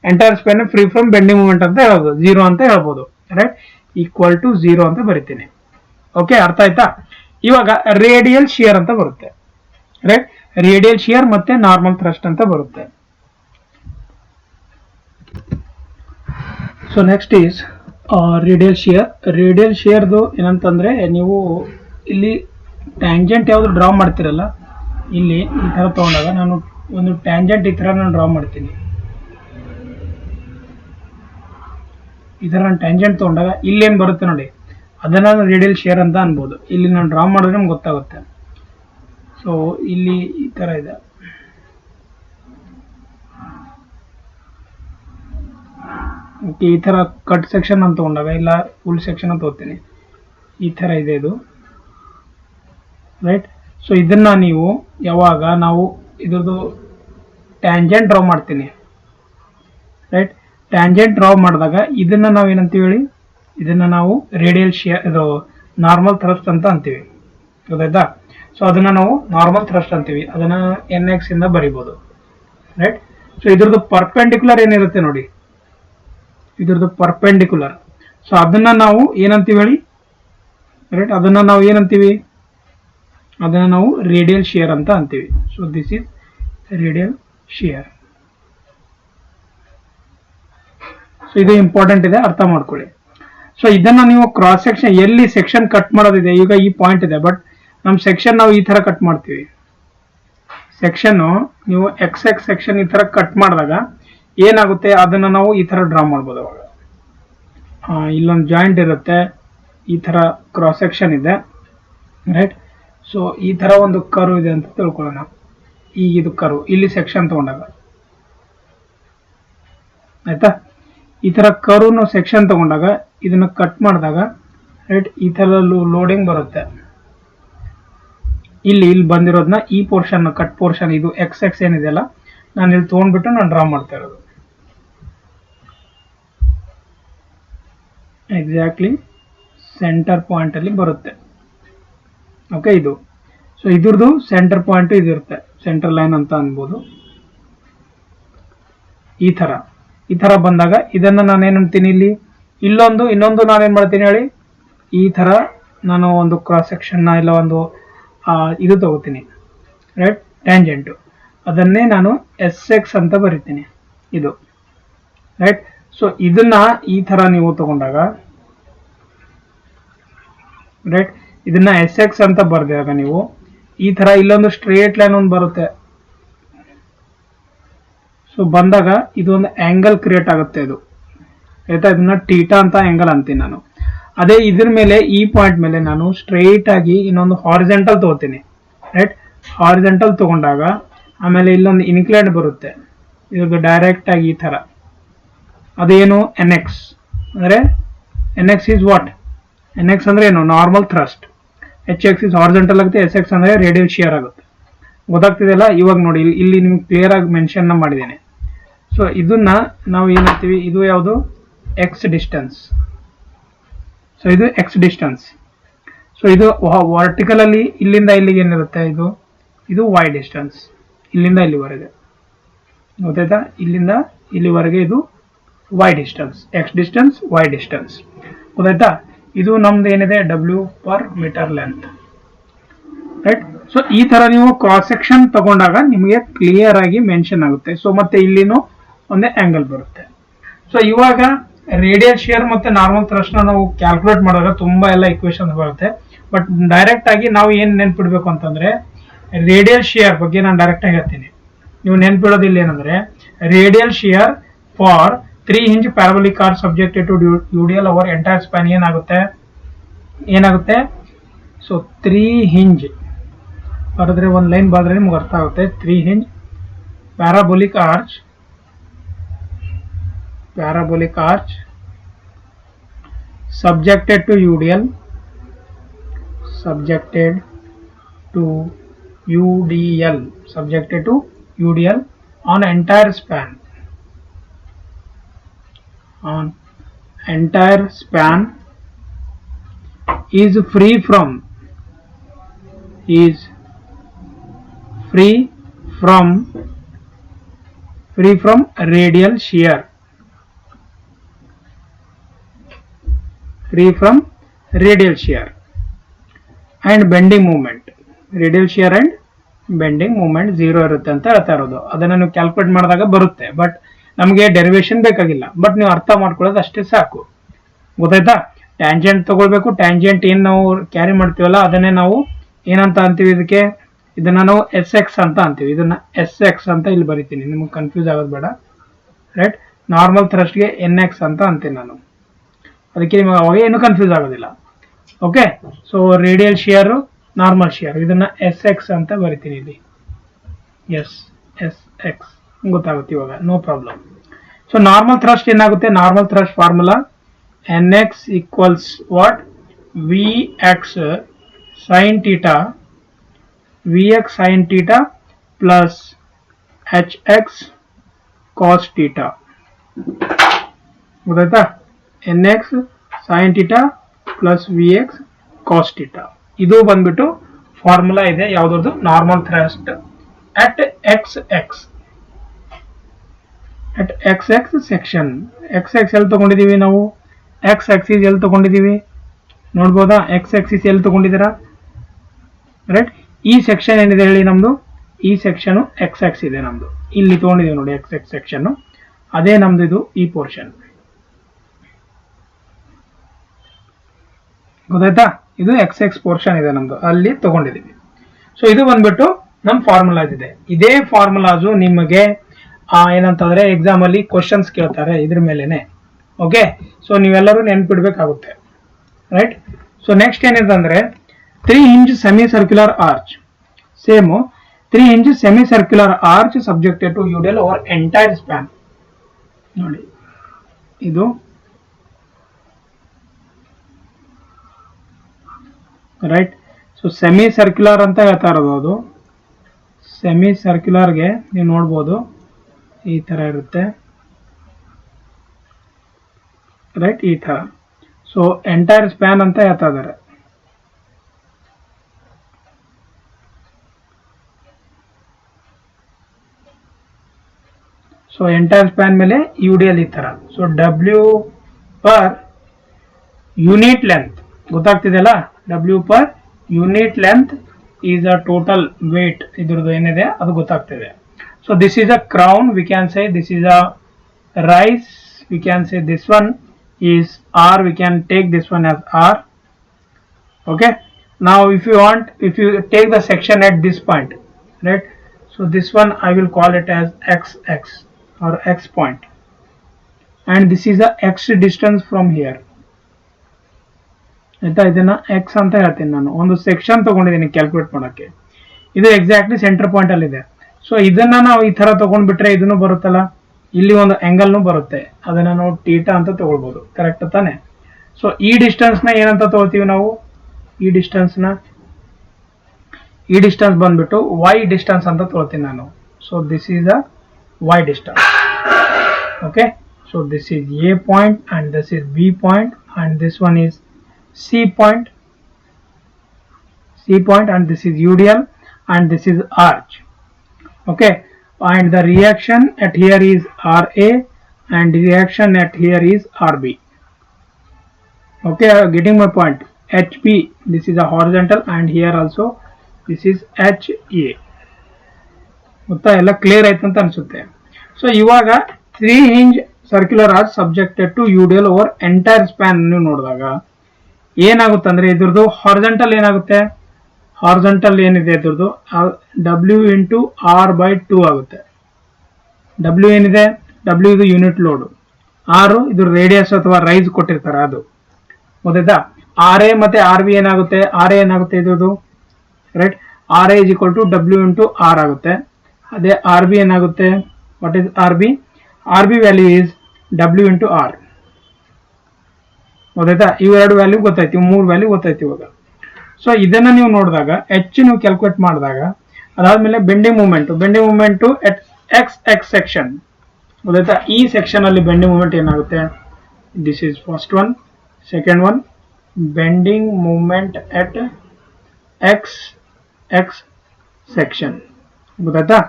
entire span free from bending movement ಅಂತ ಹೇಳ್ಬೋದು, 0 ಅಂತ ಹೇಳ್ಬೋದು, ರೈಟ್. ಈಕ್ವಲ್ ಟು 0 ಅಂತ ಬರಿತೀನಿ. ಓಕೆ, ಅರ್ಥ ಆಯ್ತಾ. ಇವಾಗ ರೇಡಿಯಲ್ ಶಿಯರ್ ಅಂತ ಬರುತ್ತೆ, ರೈಟ್. ರೇಡಿಯಲ್ ಶಿಯರ್ ಮತ್ತೆ ನಾರ್ಮಲ್ ಥ್ರಸ್ಟ್ ಅಂತ ಬರುತ್ತೆ. So next is radial shear. Radial ಶಿಯರ್ದು ಏನಂತಂದ್ರೆ, ನೀವು ಇಲ್ಲಿ ಟ್ಯಾಂಜೆಂಟ್ ಯಾವ್ದು ಡ್ರಾ ಮಾಡ್ತಿರಲ್ಲ, ಇಲ್ಲಿ ಈ ತರ ತಗೊಂಡಾಗ ನಾನು ಒಂದು ಟ್ಯಾಂಜೆಂಟ್ ಈ ತರ ನಾನು ಡ್ರಾ ಮಾಡ್ತೀನಿ. ಈ ತರ ನಾನು ಟ್ಯಾಂಜೆಂಟ್ ತಗೊಂಡಾಗ ಇಲ್ಲೇನ್ ಬರುತ್ತೆ ನೋಡಿ, ಅದನ್ನ ರೇಡಿಯಲ್ ಶಿಯರ್ ಅಂತ ಅನ್ಬೋದು. ಇಲ್ಲಿ ನಾನು ಡ್ರಾ ಮಾಡಿದ್ರೆ ನಮ್ಗೆ ಗೊತ್ತಾಗುತ್ತೆ. ಸೊ ಇಲ್ಲಿ ಈ ತರ ಇದೆ, ಈ ತರ ಕಟ್ ಸೆಕ್ಷನ್ ಅಂತ ತಗೊಂಡಾಗ, ಇಲ್ಲ ಫುಲ್ ಸೆಕ್ಷನ್ ಅಂತ ತಗೋತೀನಿ, ಈ ತರ ಇದೆ ಇದು, ರೈಟ್. ಸೊ ಇದನ್ನ ನೀವು ಯಾವಾಗ ನಾವು ಇದ್ರದ್ದು ಟ್ಯಾಂಜೆಂಟ್ ಡ್ರಾ ಮಾಡ್ತೀನಿ, ರೈಟ್. ಟ್ಯಾಂಜೆಂಟ್ ಡ್ರಾ ಮಾಡಿದಾಗ ಇದನ್ನ ನಾವು ಏನಂತೀವಿ ಹೇಳಿ, ಇದನ್ನ ನಾವು ರೇಡಿಯಲ್ ಶಿಯರ್, ಇದು ನಾರ್ಮಲ್ ಥ್ರಸ್ಟ್ ಅಂತ ಅಂತೀವಿ, ಗೊತ್ತಾಯ್ತಾ. ಸೊ ಅದನ್ನ ನಾವು ನಾರ್ಮಲ್ ಥ್ರಸ್ಟ್ ಅಂತೀವಿ, ಅದನ್ನ NX ಇಂದ ಬರಿಬಹುದು, ರೈಟ್. ಸೊ ಇದ್ರದ್ದು ಪರ್ಪೆಂಡಿಕ್ಯುಲರ್ ಏನಿರುತ್ತೆ ನೋಡಿ, ಇದ್ರದ್ದು ಪರ್ಪೆಂಡಿಕ್ಯುಲರ್, ಸೊ ಅದನ್ನ ನಾವು ಏನಂತೀವಿ ಹೇಳಿ, ರೈಟ್. ಅದನ್ನ ನಾವು ಏನಂತೀವಿ, ಅದನ್ನ ನಾವು ರೇಡಿಯಲ್ ಶಿಯರ್ ಅಂತ ಅಂತೀವಿ. So this is radial shear. So ಇದು ಇಂಪಾರ್ಟೆಂಟ್ ಇದೆ, ಅರ್ಥ ಮಾಡ್ಕೊಳ್ಳಿ. ಸೊ ಇದನ್ನ ನೀವು ಕ್ರಾಸ್ ಸೆಕ್ಷನ್, ಎಲ್ಲಿ ಸೆಕ್ಷನ್ ಕಟ್ ಮಾಡೋದಿದೆ, ಈಗ ಈ ಪಾಯಿಂಟ್ ಇದೆ, ಬಟ್ ನಮ್ ಸೆಕ್ಷನ್ ನಾವು ಈ ತರ ಕಟ್ ಮಾಡ್ತೀವಿ. ಸೆಕ್ಷನ್ ನೀವು XX ಸೆಕ್ಷನ್ ಈ ತರ ಕಟ್ ಮಾಡಿದಾಗ ಏನಾಗುತ್ತೆ, ಅದನ್ನ ನಾವು ಈ ತರ ಡ್ರಾ ಮಾಡ್ಬೋದು. ಅವಾಗ ಇಲ್ಲೊಂದು ಜಾಯಿಂಟ್ ಇರುತ್ತೆ, ಈ ತರ ಕ್ರಾಸ್ ಸೆಕ್ಷನ್ ಇದೆ, ರೈಟ್. ಸೊ ಈ ತರ ಒಂದು ಕರ್ವ್ ಇದೆ ಅಂತ ತಿಳ್ಕೊಳ್ಳೋಣ. ಈಗ ಇದು ಕರ್ವ್, ಇಲ್ಲಿ ಸೆಕ್ಷನ್ ತಗೊಂಡಾಗ ಆಯ್ತಾ, ಈ ತರ ಕರ್ವ್ ನಾವು ಸೆಕ್ಷನ್ ತಗೊಂಡಾಗ ಇದನ್ನ ಕಟ್ ಮಾಡಿದಾಗ ರೈಟ್. ಈ ತರ ಲೋಡಿಂಗ್ ಬರುತ್ತೆ. ಇಲ್ಲಿ ಬಂದಿರೋದನ್ನ ಈ ಪೋರ್ಷನ್ ಕಟ್ ಪೋರ್ಷನ್ ಇದು ಎಕ್ಸ್ ಎಕ್ಸ್ ಏನಿದೆಯಲ್ಲ ನಾನು ಇಲ್ಲಿ ತೊಗೊಂಡ್ಬಿಟ್ಟು ನಾನು ಡ್ರಾ ಮಾಡ್ತಾ ಇರೋದು ಎಕ್ಸಾಕ್ಟ್ಲಿ ಸೆಂಟರ್ ಪಾಯಿಂಟ್ ಅಲ್ಲಿ ಬರುತ್ತೆ. ಓಕೆ, ಇದು ಸೊ ಇದ್ರದ್ದು ಸೆಂಟರ್ ಪಾಯಿಂಟ್ ಇದಿರುತ್ತೆ, ಸೆಂಟರ್ ಲೈನ್ ಅಂತ ಅನ್ಬೋದು. ಈ ತರ ಬಂದಾಗ ಇದನ್ನ ನಾನೇನಂತೀನಿ, ಇಲ್ಲಿ ಇನ್ನೊಂದು ನಾನೇನ್ ಮಾಡ್ತೀನಿ ಹೇಳಿ, ಈ ತರ ನಾನು ಒಂದು ಕ್ರಾಸ್ ಸೆಕ್ಷನ್ ಇಲ್ಲ ಒಂದು ಇದು ತಗೋತೀನಿ, ರೈಟ್, ಟ್ಯಾಂಜೆಂಟ್. ಅದನ್ನೇ ನಾನು ಎಸ್ ಎಕ್ಸ್ ಅಂತ ಬರಿತೀನಿ, ಇದು ರೈಟ್. ಸೊ ಇದನ್ನ ಈ ತರ ನೀವು ತಗೊಂಡಾಗ, ರೈಟ್, ಇದನ್ನ ಎಸ್ ಎಕ್ಸ್ ಅಂತ ಬರ್ದಾಗ ನೀವು ಈ ತರ ಇಲ್ಲೊಂದು ಸ್ಟ್ರೇಟ್ ಲೈನ್ ಒಂದು ಬರುತ್ತೆ. ಸೊ ಬಂದಾಗ ಇದೊಂದು ಆಂಗಲ್ ಕ್ರಿಯೇಟ್ ಆಗುತ್ತೆ, ಇದು ಆಯ್ತಾ. ಇದನ್ನ ಟೀಟಾ ಅಂತ ಆಂಗಲ್ ಅಂತೀನಿ ನಾನು. ಅದೇ ಇದ್ರ ಮೇಲೆ ಈ ಪಾಯಿಂಟ್ ಮೇಲೆ ನಾನು ಸ್ಟ್ರೈಟ್ ಆಗಿ ಇನ್ನೊಂದು ಹಾರಿಜೆಂಟಲ್ ತಗೋತೀನಿ, ರೈಟ್. ಹಾರಿಜೆಂಟಲ್ ತಗೊಂಡಾಗ ಆಮೇಲೆ ಇಲ್ಲೊಂದು ಇನ್ಕ್ಲೈನ್ ಬರುತ್ತೆ, ಇವಾಗ ಡೈರೆಕ್ಟ್ ಆಗಿ ಈ ತರ. ಅದೇನು ಎನ್ ಎಕ್ಸ್ ಅಂದ್ರೆ, N X is what, N X ಅಂದ್ರೆ ಏನು, normal thrust. H X is horizontal ಆಗುತ್ತೆ, ಎಸ್ ಎಕ್ಸ್ ಅಂದ್ರೆ ರೇಡಿಯಲ್ ಶಿಯರ್ ಆಗುತ್ತೆ. ಗೊತ್ತಾಗ್ತಿದೆಯಲ್ಲ ಇವಾಗ ನೋಡಿ, ಇಲ್ಲಿ ನಿಮ್ಗೆ ಕ್ಲಿಯರ್ ಆಗಿ ಮೆನ್ಷನ್ ಮಾಡಿದ್ದೇನೆ. ಸೊ ಇದನ್ನ ನಾವು ಏನಂತೀವಿ, ಇದು ಯಾವುದು, ಎಕ್ಸ್ ಡಿಸ್ಟೆನ್ಸ್. ಸೊ ಇದು ಎಕ್ಸ್ ಡಿಸ್ಟೆನ್ಸ್. ಸೊ ಇದು ವರ್ಟಿಕಲ್ ಅಲ್ಲಿ ಇಲ್ಲಿಂದ ಇಲ್ಲಿಗೆ ಏನಿರುತ್ತೆ, ಇದು ವೈ ಡಿಸ್ಟೆನ್ಸ್, ಇಲ್ಲಿಂದ ಇಲ್ಲಿವರೆಗೆ. ಗೊತ್ತಾಯ್ತಾ, ಇಲ್ಲಿಂದ ಇಲ್ಲಿವರೆಗೆ ಇದು Y distance, X distance, Y distance. ಗೊತ್ತಾಯ್ತಾ. ಇದು ನಮ್ದು ಏನಿದೆ, W per metre length, right. So ಈ ತರ ನೀವು ಕ್ರಾಸ್ ಸೆಕ್ಷನ್ ತಗೊಂಡಾಗ ನಿಮಗೆ ಕ್ಲಿಯರ್ ಆಗಿ ಮೆನ್ಷನ್ ಆಗುತ್ತೆ. ಸೊ ಮತ್ತೆ ಇಲ್ಲಿನೂ ಒಂದೇ ಆಂಗಲ್ ಬರುತ್ತೆ. ಸೊ ಇವಾಗ ರೇಡಿಯಲ್ ಶಿಯರ್ ಮತ್ತೆ ನಾರ್ಮಲ್ ಥ್ರಸ್ಟ್ ನಾವು ಕ್ಯಾಲ್ಕುಲೇಟ್ ಮಾಡಿದಾಗ ತುಂಬಾ ಎಲ್ಲ ಇಕ್ವೇಶನ್ ಬರುತ್ತೆ. ಬಟ್ ಡೈರೆಕ್ಟ್ ಆಗಿ ನಾವು ಏನ್ ನೆನ್ಪಿಡ್ಬೇಕು ಅಂತಂದ್ರೆ, ರೇಡಿಯಲ್ ಶಿಯರ್ ಬಗ್ಗೆ ನಾನು ಡೈರೆಕ್ಟ್ ಆಗಿ ಹೇಳ್ತೀನಿ. ನೀವು ನೆನ್ಪಿಡೋದು ಇಲ್ಲಿ ಏನಂದ್ರೆ, radial shear for 3 hinge parabolic arch subjected to UDL over entire span ಏನಾಗುತ್ತೆ. ಸೊ 3 hinge ಬರೆದ್ರೆ ಒಂದು ಲೈನ್ ಬರೆದ್ರೆ ನಿಮ್ಗೆ ಅರ್ಥ ಆಗುತ್ತೆ. 3 hinge parabolic arch subjected to UDL on entire span is free from radial shear, and bending moment. Radial shear and bending movement 0 ಇರುತ್ತೆ ಅಂತ ಹೇಳ್ತಾ ಇರೋದು. ಅದನ್ನ ನೀವು ಕ್ಯಾಲ್ಕುಲೇಟ್ ಮಾಡಿದಾಗ ಬರುತ್ತೆ, ಬಟ್ ನಮಗೆ ಡೆರಿವೇಶನ್ ಬೇಕಾಗಿಲ್ಲ. ಬಟ್ ನೀವು ಅರ್ಥ ಮಾಡ್ಕೊಳ್ಳೋದು ಅಷ್ಟೇ ಸಾಕು. ಗೊತ್ತಾಯ್ತಾ. ಟ್ಯಾಂಜೆಂಟ್ ತಗೊಳ್ಬೇಕು. ಟ್ಯಾಂಜೆಂಟ್ ಏನ್ ನಾವು ಕ್ಯಾರಿ ಮಾಡ್ತೀವಲ್ಲ ಅದನ್ನೇ ನಾವು ಏನಂತ ಅಂತೀವಿ, ಇದನ್ನ ನಾವು ಎಸ್ ಎಕ್ಸ್ ಅಂತ ಅಂತೀವಿ. ಇದನ್ನ ಎಸ್ ಎಕ್ಸ್ ಅಂತ ಇಲ್ಲಿ ಬರಿತೀನಿ, ನಿಮ್ಗೆ ಕನ್ಫ್ಯೂಸ್ ಆಗೋದು ಬೇಡ, ರೈಟ್. ನಾರ್ಮಲ್ ಥ್ರಸ್ಟ್ಗೆ ಎನ್ ಎಕ್ಸ್ ಅಂತ ಅಂತೀನಿ ನಾನು, ಅದಕ್ಕೆ ನಿಮಗೆ ಅವಾಗ ಏನು ಕನ್ಫ್ಯೂಸ್ ಆಗೋದಿಲ್ಲ. Okay. So radial shear, normal shear, ಇದನ್ನ ಎಸ್ ಎಕ್ಸ್ ಅಂತ ಬರಿತೀನಿ ಇಲ್ಲಿ, ಎಸ್ ಎಕ್ಸ್ ಗೊತ್ತಾಗುತ್ತೆ ಇವಾಗ, no problem. So normal thrust ಏನಾಗುತ್ತೆ, normal thrust formula nx equals what, vx sin theta plus hx cos theta. ಗೊತ್ತಾಯ್ತಾ. nx sin theta plus vx cos theta ಇದು ಬಂದ್ಬಿಟ್ಟು ಫಾರ್ಮುಲಾ ಇದೆ ಯಾವ್ದು, normal thrust at xx section. xx ಎಲ್ಲಿ ತಗೊಂಡಿದೀವಿ ನಾವು, x axis ಎಲ್ಲಿ ತಗೊಂಡಿದೀವಿ ನೋಡ್ಬೋದಾ, x axis ಎಲ್ಲಿ ತಗೊಂಡಿದ್ದೀರಾ, right. ಈ ಸೆಕ್ಷನ್ ಏನಿದೆ ಹೇಳಿ ನಮ್ದು, ಈ ಸೆಕ್ಷನ್ x axis ಇದೆ ನಮ್ದು, ಇಲ್ಲಿ ತಗೊಂಡಿದೀವಿ ನೋಡಿ x ಸೆಕ್ಷನ್, ಅದೇ ನಮ್ದು ಇದು ಈ ಪೋರ್ಷನ್. ಗೊತ್ತಾಯ್ತಾ. ಇದು x ಪೋರ್ಷನ್ ಇದೆ ನಮ್ದು, ಅಲ್ಲಿ ತಗೊಂಡಿದೀವಿ. ಸೊ ಇದು ಬಂದ್ಬಿಟ್ಟು ನಮ್ ಫಾರ್ಮುಲಾಸ್ ಇದೆ. ಇದೇ ಫಾರ್ಮುಲಾಸು ನಿಮಗೆ ಏನಂತಂದ್ರೆ ಎಕ್ಸಾಮ್ ಅಲ್ಲಿ ಕ್ವಶನ್ಸ್ ಕೇಳ್ತಾರೆ ಇದ್ರ ಮೇಲೆನೆ. ಓಕೆ. ಸೊ ನೀವೆಲ್ಲರೂ ನೆನ್ಪಿಡ್ಬೇಕಾಗುತ್ತೆ, ರೈಟ್. ಸೊ ನೆಕ್ಸ್ಟ್ ಏನಿದೆ ಅಂದ್ರೆ 3 hinge semi circular arch. Same 3 hinge semi circular arch subjected to UDL over entire span. ನೋಡಿ ಇದು ರೈಟ್. ಸೊ ಸೆಮಿ ಸರ್ಕ್ಯುಲರ್ ಅಂತ ಹೇಳ್ತಾ ಇರೋದು ಅದು. ಸೆಮಿ ಸರ್ಕ್ಯುಲರ್ಗೆ ನೀವು ನೋಡ್ಬೋದು ಈ ತರ ಇರುತ್ತೆ, ರೈಟ್, ಈ ತರ. ಸೊ ಎಂಟೈರ್ ಸ್ಪ್ಯಾನ್ ಅಂತ ಹೇಳ್ತಾ ಇದ್ದಾರೆ. ಸೊ ಎಂಟೈರ್ ಸ್ಪ್ಯಾನ್ ಮೇಲೆ UDL ಈ ತರ. So W per unit length ಗೊತ್ತಾಗ್ತಿದೆಯಲ್ಲ, W per unit length is a total weight, ಇದ್ರದ್ದು ಏನಿದೆ ಅದು ಗೊತ್ತಾಗ್ತಿದೆ. So this is a crown, we can say this is a rise, we can say this one is R, we can take this one as R. Okay, now if you take the section at this point, right, so this one I will call it as XX or X point, and this is the X distance from here. ಆಯ್ತಾ, ಇದನ್ನ X ಅಂತ ಹೇಳ್ತೀನಿ ನಾನು. ಒಂದು section ತಗೊಂಡಿದ್ದೀನಿ calculate ಮಾಡೋಕ್ಕೆ. ಇದು exactly centre point ಅಲ್ಲಿ ಇದೆ. ಸೊ ಇದನ್ನ ನಾವು ಈ ತರ ತಗೊಂಡ್ಬಿಟ್ರೆ ಇದನ್ನು ಬರುತ್ತಲ್ಲ, ಇಲ್ಲಿ ಒಂದು ಆಂಗಲ್ನು ಬರುತ್ತೆ, ಅದನ್ನ ನಾವು ಥೀಟಾ ಅಂತ ತಗೊಳ್ಬಹುದು. ಕರೆಕ್ಟ್ ತಾನೆ? ಸೊ ಈ ಡಿಸ್ಟೆನ್ಸ್ ನ ಏನಂತ ತಗೋತೀವಿ ನಾವು? ಈ ಡಿಸ್ಟೆನ್ಸ್ ಬಂದ್ಬಿಟ್ಟು y ಡಿಸ್ಟೆನ್ಸ್ ಅಂತ ತಗೋತೀನಿ ನಾನು. So this is a y distance. Okay, so this is A point and this is B point and this one is C point and this is UDL and this is arch. Okay, and the reaction at here is RA and reaction at here is RB. Okay, getting my point? HB, this is a horizontal, and here also this is HA. ಗೊತ್ತಾ, ಎಲ್ಲ clear ಆಯ್ತು ಅಂತ ಅನ್ಸುತ್ತೆ. So ಇವಾಗ 3 hinge circular arch subjected to UDL over entire span ನೀವು ನೋಡಿದಾಗ ಏನಾಗುತ್ತೆ ಅಂದ್ರೆ ಇದ್ರದ್ದು ಹಾರಿಜಾಂಟಲ್ ಏನಾಗುತ್ತೆ, ಹಾರಿಜಾಂಟಲ್ ಏನಿದೆ ಇದ್ರದ್ದು W ಇಂಟು R/2 ಆಗುತ್ತೆ. W ಏನಿದೆ, W ಇದು ಯೂನಿಟ್ ಲೋಡ್, R ಇದು ರೇಡಿಯಸ್ ಅಥವಾ ರೈಸ್ ಕೊಟ್ಟಿರ್ತಾರೆ ಅದು. ಗೊತ್ತಾಯ್ತಾ? RA ಮತ್ತೆ RB ಏನಾಗುತ್ತೆ, RA ಏನಾಗುತ್ತೆ ಇದ್ರದ್ದು, right, RA is equal to W into R ಆಗುತ್ತೆ. ಅದೇ RB ಏನಾಗುತ್ತೆ, what is RB? RB value is W into R. ಗೊತ್ತಾಯ್ತಾ? ಇವೆರಡು ವ್ಯಾಲ್ಯೂ ಗೊತ್ತಾಯ್ತು, 3 ವ್ಯಾಲ್ಯೂ ಗೊತ್ತಾಯ್ತು ಇವಾಗ. ಸೊ ಇದನ್ನ ನೀವು ನೋಡಿದಾಗ H ನೀವು ಕ್ಯಾಲ್ಕುಲೇಟ್ ಮಾಡಿದಾಗ, ಅದಾದ್ಮೇಲೆ bending moment at XX section. ಗೊತ್ತಾಯ್ತಾ? ಈ ಸೆಕ್ಷನ್ ಅಲ್ಲಿ ಬೆಂಡಿಂಗ್ ಮೂಮೆಂಟ್ ಏನಾಗುತ್ತೆ, this is first one, second one, bending moment at XX section. ಗೊತ್ತಾಯ್ತಾ?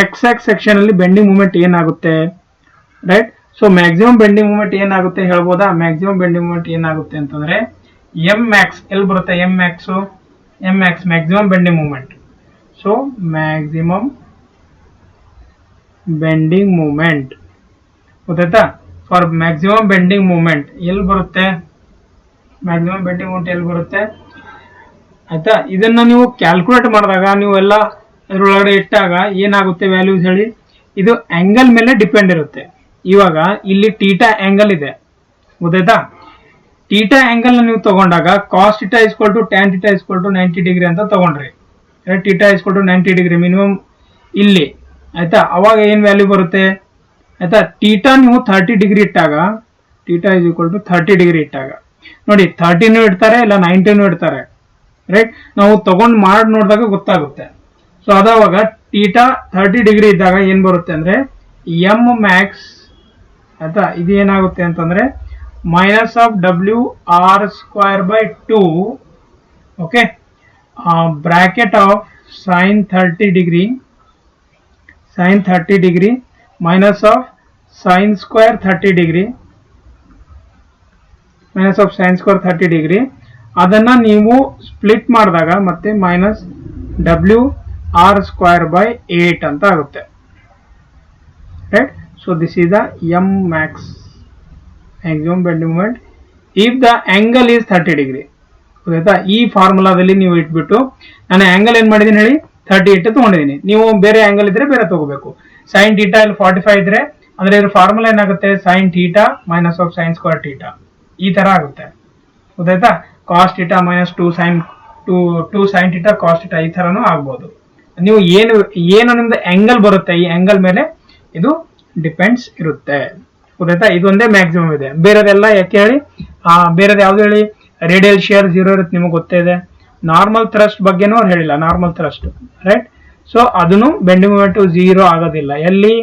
XX ಸೆಕ್ಷನ್ ಅಲ್ಲಿ ಬೆಂಡಿಂಗ್ ಮೂಮೆಂಟ್ ಏನಾಗುತ್ತೆ, right. So maximum bending moment ಏನಾಗುತ್ತೆ ಹೇಳ್ಬೋದಾ? ಮ್ಯಾಕ್ಸಿಮಮ್ ಬೆಂಡಿಂಗ್ ಮೂಮೆಂಟ್ ಏನಾಗುತ್ತೆ ಅಂತಂದ್ರೆ Mmax ಎಲ್ಲಿ ಬರುತ್ತೆ, Mmax maximum bending moment. So maximum bending moment ಗೊತ್ತಾಯ್ತಾ? ಫಾರ್ ಮ್ಯಾಕ್ಸಿಮಮ್ ಬೆಂಡಿಂಗ್ ಮೂಮೆಂಟ್ ಎಲ್ಲಿ ಬರುತ್ತೆ, ಮ್ಯಾಕ್ಸಿಮಮ್ ಬೆಂಡಿಂಗ್ ಮೂಮೆಂಟ್ ಎಲ್ಲಿ ಬರುತ್ತೆ, ಆಯ್ತಾ? ಇದನ್ನ ನೀವು ಕ್ಯಾಲ್ಕುಲೇಟ್ ಮಾಡಿದಾಗ, ನೀವು ಎಲ್ಲ ಇದರೊಳಗಡೆ ಇಟ್ಟಾಗ ಏನಾಗುತ್ತೆ ವ್ಯಾಲ್ಯೂಸ್ ಹೇಳಿ, ಇದು ಆಂಗಲ್ ಮೇಲೆ ಡಿಪೆಂಡ್ ಇರುತ್ತೆ. ಇವಾಗ ಇಲ್ಲಿ ಥೀಟಾ ಆಂಗಲ್ ಇದೆ, ಗೊತ್ತಾಯ್ತಾ? ಥೀಟಾ ಆಂಗಲ್ ನೀವು ತಗೊಂಡಾಗ cos theta is equal to tan theta is equal to 90 degree ಅಂತ ತಗೊಂಡ್ರಿ, theta is equal to 90 degree minimum ಇಲ್ಲಿ, ಆಯ್ತಾ? ಅವಾಗ ಏನ್ ವ್ಯಾಲ್ಯೂ ಬರುತ್ತೆ, ಆಯ್ತಾ? ಥೀಟಾ ನೀವು 30 ಡಿಗ್ರಿ ಇಟ್ಟಾಗ, theta is equal to 30 degree ಇಟ್ಟಾಗ ನೋಡಿ 30 ಇಡ್ತಾರೆ, ಇಲ್ಲ 90 ಇಡ್ತಾರೆ, ರೈಟ್. ನಾವು ತಗೊಂಡ್ ಮಾಡಿ ನೋಡಿದಾಗ ಗೊತ್ತಾಗುತ್ತೆ. ಸೊ ಅದಾವಾಗ ಥೀಟಾ 30 ಡಿಗ್ರಿ ಇದ್ದಾಗ ಏನ್ ಬರುತ್ತೆ ಅಂದ್ರೆ Mmax, ಆಯ್ತಾ? ಇದು ಏನಾಗುತ್ತೆ ಅಂತಂದ್ರೆ minus of W R square by 2, okay, bracket of sin 30 degree minus of sin square 30 degree ಅದನ್ನ ನೀವು ಸ್ಪ್ಲಿಟ್ ಮಾಡಿದಾಗ ಮತ್ತೆ minus W R square by 8 ಅಂತ ಆಗುತ್ತೆ, right. So this is the Mmax, maximum bending moment if the angle is 30 degree. ಗೊತ್ತಾಯ್ತಾ? ಈ ಫಾರ್ಮುಲಾದಲ್ಲಿ ನೀವು ಇಟ್ಬಿಟ್ಟು, ನಾನು ಆಂಗಲ್ ಏನ್ ಮಾಡಿದೀನಿ ಹೇಳಿ, 38 ತಗೊಂಡಿದ್ದೀನಿ. ನೀವು ಬೇರೆ ಆಂಗಲ್ ಇದ್ರೆ ಬೇರೆ ತಗೋಬೇಕು. ಸೈನ್ ಥೀಟಾ ಇಲ್ಲಿ 45 ಇದ್ರೆ ಅಂದ್ರೆ ಇದ್ರ ಫಾರ್ಮುಲಾ ಏನಾಗುತ್ತೆ, sine theta minus of sine square theta, ಈ ತರ ಆಗುತ್ತೆ. ಗೊತ್ತಾಯ್ತಾ? Cos theta minus 2 sine theta cos theta, ಈ ತರನು ಆಗ್ಬೋದು. ನೀವು ಏನು ನಿಮ್ದು ಆಂಗಲ್ ಬರುತ್ತೆ, ಈ ಆಂಗಲ್ ಮೇಲೆ ಇದು ಡಿಪೆಂಡ್ಸ್ ಇರುತ್ತೆ. ಗೊತ್ತಾಯ್ತಾ? ಇದೊಂದೇ ಮ್ಯಾಕ್ಸಿಮಮ್ ಇದೆ, ಬೇರೆದೆಲ್ಲ ಯಾಕೆ ಹೇಳಿ, ಬೇರೆದು ಯಾವ್ದು ಹೇಳಿ, ರೇಡಿಯಲ್ ಶಿಯರ್ 0 ಇರುತ್ತೆ, ನಿಮಗೆ ಗೊತ್ತೇ ಇದೆ. ನಾರ್ಮಲ್ ಥ್ರಸ್ಟ್ ಬಗ್ಗೆನೂ ಅವ್ರು ಹೇಳಿಲ್ಲ, ನಾರ್ಮಲ್ ಥ್ರಸ್ಟ್, ರೈಟ್. ಸೊ ಅದನ್ನು ಬೆಂಡಿಂಗ್ ಮೂಮೆಂಟ್ 0 ಆಗೋದಿಲ್ಲ. ಎಲ್ಲಿ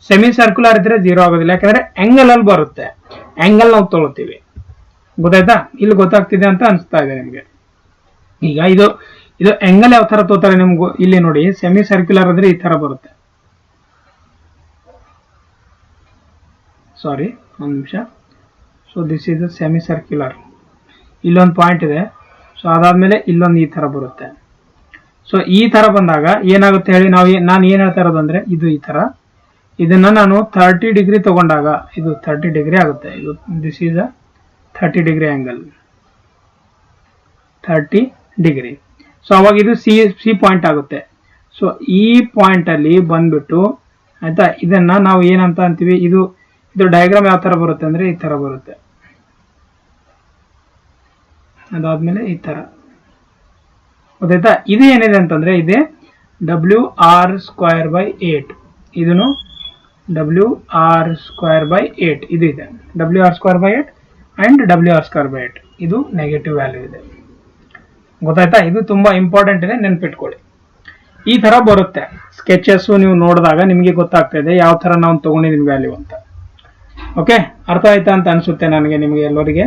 ಸೆಮಿ ಸರ್ಕ್ಯುಲರ್ ಇದ್ರೆ 0 ಆಗೋದಿಲ್ಲ, ಯಾಕಂದ್ರೆ ಆಂಗಲ್ ಅಲ್ಲಿ ಬರುತ್ತೆ, ಆಂಗಲ್ ನಾವು ತಗೊಳ್ತೀವಿ. ಗೊತ್ತಾಯ್ತಾ? ಇಲ್ಲಿ ಗೊತ್ತಾಗ್ತಿದೆ ಅಂತ ಅನ್ಸ್ತಾ ಇದೆ ನಿಮ್ಗೆ. ಈಗ ಇದು ಆಂಗಲ್ ಯಾವ ತರ ತೋತಾರೆ ನಿಮ್ಗೆ ಇಲ್ಲಿ ನೋಡಿ. ಸೆಮಿ ಸರ್ಕ್ಯುಲರ್ ಅಂದ್ರೆ ಈ ತರ ಬರುತ್ತೆ. ಸಾರಿ, ಒಂದು ನಿಮಿಷ. So this is semi circular. ಇಲ್ಲೊಂದು ಪಾಯಿಂಟ್ ಇದೆ. ಸೊ ಅದಾದ್ಮೇಲೆ ಇಲ್ಲೊಂದು ಈ ತರ ಬರುತ್ತೆ. ಸೊ ಈ ತರ ಬಂದಾಗ ಏನಾಗುತ್ತೆ ಹೇಳಿ, ನಾನು ಏನ್ ಹೇಳ್ತಾ ಇರೋದು ಅಂದ್ರೆ ಇದು ಈ ತರ, ಇದನ್ನ ನಾನು 30 ಡಿಗ್ರಿ ತಗೊಂಡಾಗ ಇದು 30 ಡಿಗ್ರಿ ಆಗುತ್ತೆ. ಇದು this is a 30 degree angle, 30 degree. So ಅವಾಗ ಇದು ಸಿ ಪಾಯಿಂಟ್ ಆಗುತ್ತೆ. ಸೊ ಈ ಪಾಯಿಂಟ್ ಅಲ್ಲಿ ಬಂದ್ಬಿಟ್ಟು ಆಯ್ತಾ, ಇದನ್ನ ನಾವು ಏನಂತ ಅಂತೀವಿ, ಇದು ಡಯಾಗ್ರಾಮ್ ಯಾವ ತರ ಬರುತ್ತೆ ಅಂದ್ರೆ ಈ ತರ ಬರುತ್ತೆ. ಅದಾದ್ಮೇಲೆ ಈ ತರ ಗೊತ್ತಾಯ್ತಾ. ಇದು ಏನಿದೆ ಅಂತಂದ್ರೆ ಇದೆ WR²/8. ಇದನ್ನು WR²/8 ಇದು ಇದೆ. WR²/8 ಅಂಡ್ WR²/8 ಇದು ನೆಗೆಟಿವ್ ವ್ಯಾಲ್ಯೂ ಇದೆ. ಗೊತ್ತಾಯ್ತಾ? ಇದು ತುಂಬಾ ಇಂಪಾರ್ಟೆಂಟ್ ಇದೆ, ನೆನ್ಪಿಟ್ಕೊಳ್ಳಿ. ಈ ತರ ಬರುತ್ತೆ ಸ್ಕೆಚಸ್. ನೀವು ನೋಡಿದಾಗ ನಿಮಗೆ ಗೊತ್ತಾಗ್ತಾ ಇದೆ ಯಾವ ತರ ನಾವು ತಗೊಂಡಿದೀವಿ ವ್ಯಾಲ್ಯೂ ಅಂತ. ಓಕೆ, ಅರ್ಥ ಆಯ್ತಾ ಅಂತ ಅನ್ಸುತ್ತೆ ನನಗೆ, ನಿಮಗೆ ಎಲ್ಲರಿಗೆ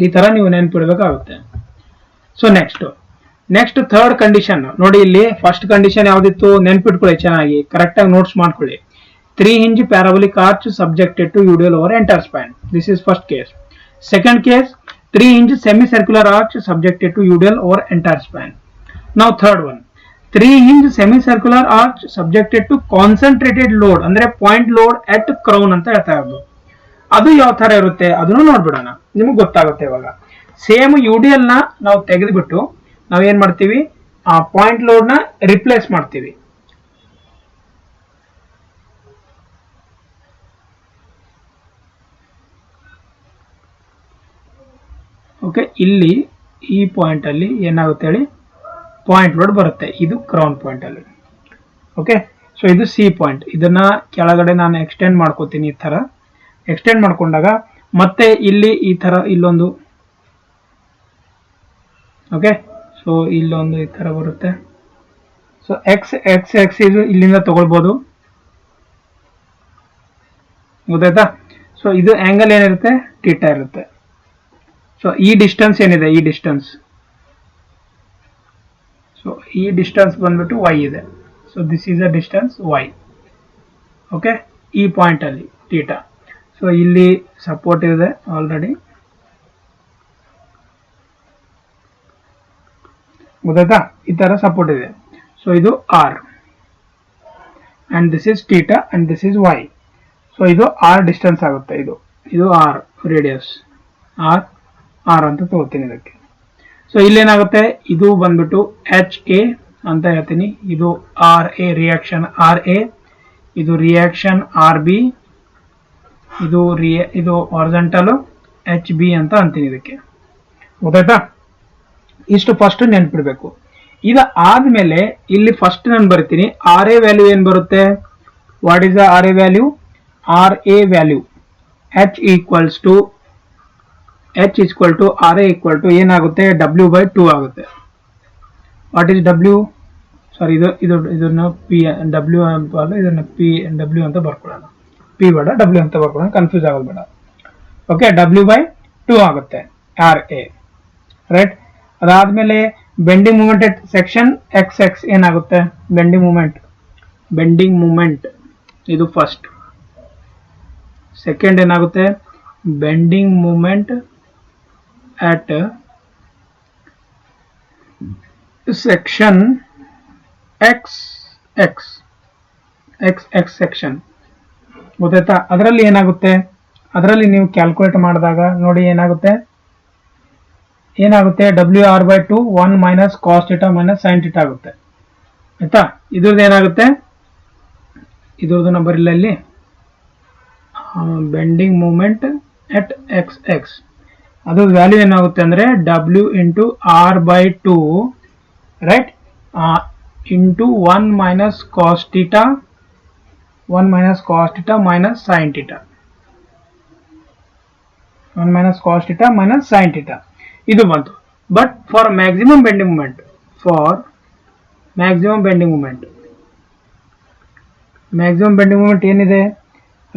ಈ ತರ ನೀವು ನೆನ್ಪಿಡ್ಬೇಕಾಗುತ್ತೆ. ಸೊ ನೆಕ್ಸ್ಟ್ ಥರ್ಡ್ ಕಂಡೀಷನ್ ನೋಡಿ. ಇಲ್ಲಿ ಫಸ್ಟ್ ಕಂಡೀಷನ್ ಯಾವ್ದಿತ್ತು ನೆನ್ಪಿಟ್ಕೊಳ್ಳಿ, ಚೆನ್ನಾಗಿ ಕರೆಕ್ಟ್ ಆಗಿ ನೋಟ್ಸ್ ಮಾಡ್ಕೊಳ್ಳಿ. 3 hinge parabolic arch subjected to UDL over entire span. This is first case. Second case, 3 hinge semicircular arch subjected to UDL over entire span. Now third one, 3 hinge semicircular arch subjected to concentrated load ಅಂದ್ರೆ point load at crown ಅಂತ ಹೇಳ್ತಾ ಇರೋದು. ಅದು ಯಾವ ತರ ಇರುತ್ತೆ ಅದನ್ನು ನೋಡ್ಬಿಡೋಣ, ನಿಮಗೆ ಗೊತ್ತಾಗುತ್ತೆ. ಇವಾಗ ಸೇಮ್ UDL ನ ನಾವು ತೆಗೆದುಬಿಟ್ಟು ನಾವು ಏನ್ ಮಾಡ್ತೀವಿ, ಆ ಪಾಯಿಂಟ್ ಲೋಡ್ ನ ರಿಪ್ಲೇಸ್ ಮಾಡ್ತೀವಿ. ಓಕೆ, ಇಲ್ಲಿ ಈ ಪಾಯಿಂಟ್ ಅಲ್ಲಿ ಏನಾಗುತ್ತೆ ಹೇಳಿ, ಪಾಯಿಂಟ್ ಲೋಡ್ ಬರುತ್ತೆ. ಇದು ಕ್ರೌನ್ ಪಾಯಿಂಟ್ ಅಲ್ಲಿ. ಓಕೆ, ಸೊ ಇದು ಸಿ ಪಾಯಿಂಟ್. ಇದನ್ನ ಕೆಳಗಡೆ ನಾನು ಎಕ್ಸ್ಟೆಂಡ್ ಮಾಡ್ಕೋತೀನಿ. ಈ ತರ ಎಕ್ಸ್ಟೆಂಡ್ ಮಾಡ್ಕೊಂಡಾಗ ಮತ್ತೆ ಇಲ್ಲಿ ಈ ತರ ಇಲ್ಲೊಂದು, ಓಕೆ, ಸೊ ಇಲ್ಲೊಂದು ಈ ತರ ಬರುತ್ತೆ. ಸೊ ಎಕ್ಸ್ ಇದು ಇಲ್ಲಿಂದ ತಗೊಳ್ಬಹುದು. ಗೊತ್ತಾಯ್ತಾ? ಸೊ ಇದು ಆಂಗಲ್ ಏನಿರುತ್ತೆ, ಥೀಟಾ ಇರುತ್ತೆ. ಸೊ ಈ ಡಿಸ್ಟೆನ್ಸ್ ಏನಿದೆ, ಈ ಡಿಸ್ಟೆನ್ಸ್, ಸೊ ಈ ಡಿಸ್ಟೆನ್ಸ್ ಬಂದ್ಬಿಟ್ಟು y ಇದೆ. So this is a distance y. Okay, ಈ ಪಾಯಿಂಟ್ ಅಲ್ಲಿ ಥೀಟಾ. ಸೊ ಇಲ್ಲಿ ಸಪೋರ್ಟ್ ಇದೆ ಆಲ್ರೆಡಿ. ಗೊತ್ತಾಯ್ತಾ? ಈ ತರ ಸಪೋರ್ಟ್ ಇದೆ. ಸೊ ಇದು r and this is theta and this is y. So ಇದು r ಡಿಸ್ಟೆನ್ಸ್ ಆಗುತ್ತೆ. ಇದು r ರೇಡಿಯಸ್, r ಅಂತ ತಗೋತೀನಿ ಇದಕ್ಕೆ. ಸೊ ಇಲ್ಲೇನಾಗುತ್ತೆ, ಇದು ಬಂದ್ಬಿಟ್ಟು HA ಅಂತ ಹೇಳ್ತೀನಿ. ಇದು RA ರಿಯಾಕ್ಷನ್ RA, ಇದು ರಿಯಾಕ್ಷನ್ RB, ಇದು ಹಾರಿಜಾಂಟಲ್ HB ಅಂತ ಅಂತೀನಿ ಇದಕ್ಕೆ. ಗೊತ್ತಾಯ್ತಾ? ಇಷ್ಟು ಫಸ್ಟ್ ನೆನ್ಪಿಡ್ಬೇಕು. ಇದು ಆದ್ಮೇಲೆ ಇಲ್ಲಿ ಫಸ್ಟ್ ನಾನು ಬರ್ತೀನಿ RA ವ್ಯಾಲ್ಯೂ ಏನ್ ಬರುತ್ತೆ. What is the RA value? RA value H equal to RA equal to ಏನಾಗುತ್ತೆ, W/2 ಆಗುತ್ತೆ. What is W? ಸಾರಿ, ಇದನ್ನ P W ಅಲ್ಲ, ಇದನ್ನ W ಅಂತ ಬರ್ಕೊಳ್ಳೋಣ. P ಬೇಡ, W ಅಂತ ಬರ್ಕೊಳ್ಳೋಣ, ಕನ್ಫ್ಯೂಸ್ ಆಗೋದು ಬೇಡ. ಓಕೆ, W/2 ಆಗುತ್ತೆ RA, ರೈಟ್. ಅದಾದ್ಮೇಲೆ bending moment at section XX ಏನಾಗುತ್ತೆ, ಬೆಂಡಿಂಗ್ ಮೂಮೆಂಟ್ ಇದು ಫಸ್ಟ್. ಸೆಕೆಂಡ್ ಏನಾಗುತ್ತೆ, bending moment at section XX section. ಗೊತ್ತಾಯ್ತಾ? ಅದರಲ್ಲಿ ಏನಾಗುತ್ತೆ, ಅದರಲ್ಲಿ ನೀವು ಕ್ಯಾಲ್ಕುಲೇಟ್ ಮಾಡಿದಾಗ ನೋಡಿ ಏನಾಗುತ್ತೆ WR/2 1 minus cos theta minus sine theta ಆಗುತ್ತೆ. ಆಯ್ತಾ? ಇದ್ರದ್ದು ಏನಾಗುತ್ತೆ, ಇದ್ರದ್ದು ನಂಬರ್ ಇಲ್ಲ ಇಲ್ಲಿ, ಬೆಂಡಿಂಗ್ ಮೂಮೆಂಟ್ at XX. ಅದು ವ್ಯಾಲ್ಯೂ ಏನಾಗುತ್ತೆ ಅಂದ್ರೆ W into R/2, right, into 1 minus cos theta minus sine theta, 1 minus cos theta minus sine theta. ಇದು ಬಂತು. But for maximum bending moment, for maximum bending moment, maximum bending moment ಏನಿದೆ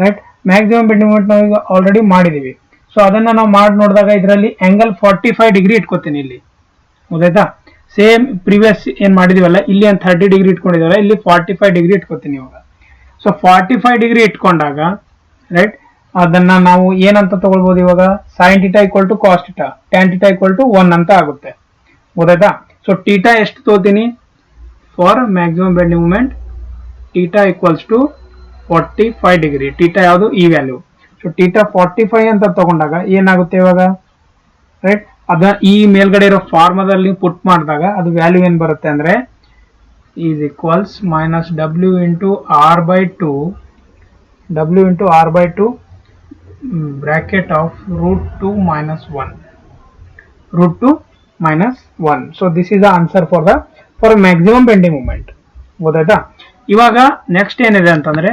right, maximum bending moment ನಾವು ಈಗ already ಮಾಡಿದೀವಿ. So ಅದನ್ನ ನಾವು ಮಾಡಿ ನೋಡಿದಾಗ ಇದರಲ್ಲಿ ಆಂಗಲ್ 45 ಡಿಗ್ರಿ ಇಟ್ಕೋತೀನಿ ಇಲ್ಲಿ, ಗೊತ್ತಾಯ್ತಾ. ಸೇಮ್ ಪ್ರಿವಿಯಸ್ ಏನ್ ಮಾಡಿದೀವಲ್ಲ ಇಲ್ಲಿ ಒಂದು 30 ಡಿಗ್ರಿ ಇಟ್ಕೊಂಡಿದೀವಲ್ಲ, ಇಲ್ಲಿ 45 ಡಿಗ್ರಿ ಇಟ್ಕೋತೀನಿ ಇವಾಗ. ಸೊ 45 ಡಿಗ್ರಿ ಇಟ್ಕೊಂಡಾಗ ರೈಟ್, ಅದನ್ನ ನಾವು ಏನಂತ ತಗೊಳ್ಬಹುದು ಇವಾಗ, sin θ equal to cos θ, tan θ equal to 1 ಅಂತ ಆಗುತ್ತೆ, ಗೊತ್ತಾಯ್ತಾ. ಸೊ θ ಎಷ್ಟು ತಗೋತೀನಿ for maximum bending moment, θ equals to 45 degree. θ ಯಾವುದು, ಈ ವ್ಯಾಲ್ಯೂ. ಸೊ θ 45 ಅಂತ ತಗೊಂಡಾಗ ಏನಾಗುತ್ತೆ ಇವಾಗ ರೈಟ್, ಅದ ಈ ಮೇಲ್ಗಡೆ ಇರೋ ಫಾರ್ಮದಲ್ಲಿ ಪುಟ್ ಮಾಡಿದಾಗ ಅದು ವ್ಯಾಲ್ಯೂ ಏನ್ ಬರುತ್ತೆ ಅಂದ್ರೆ is equals minus W into R by two, W into R by two bracket of √2 minus 1, √2 minus 1. So this is the answer for maximum bending moment, ಗೊತ್ತಾಯ್ತಾ. ಇವಾಗ ನೆಕ್ಸ್ಟ್ ಏನಿದೆ ಅಂತಂದ್ರೆ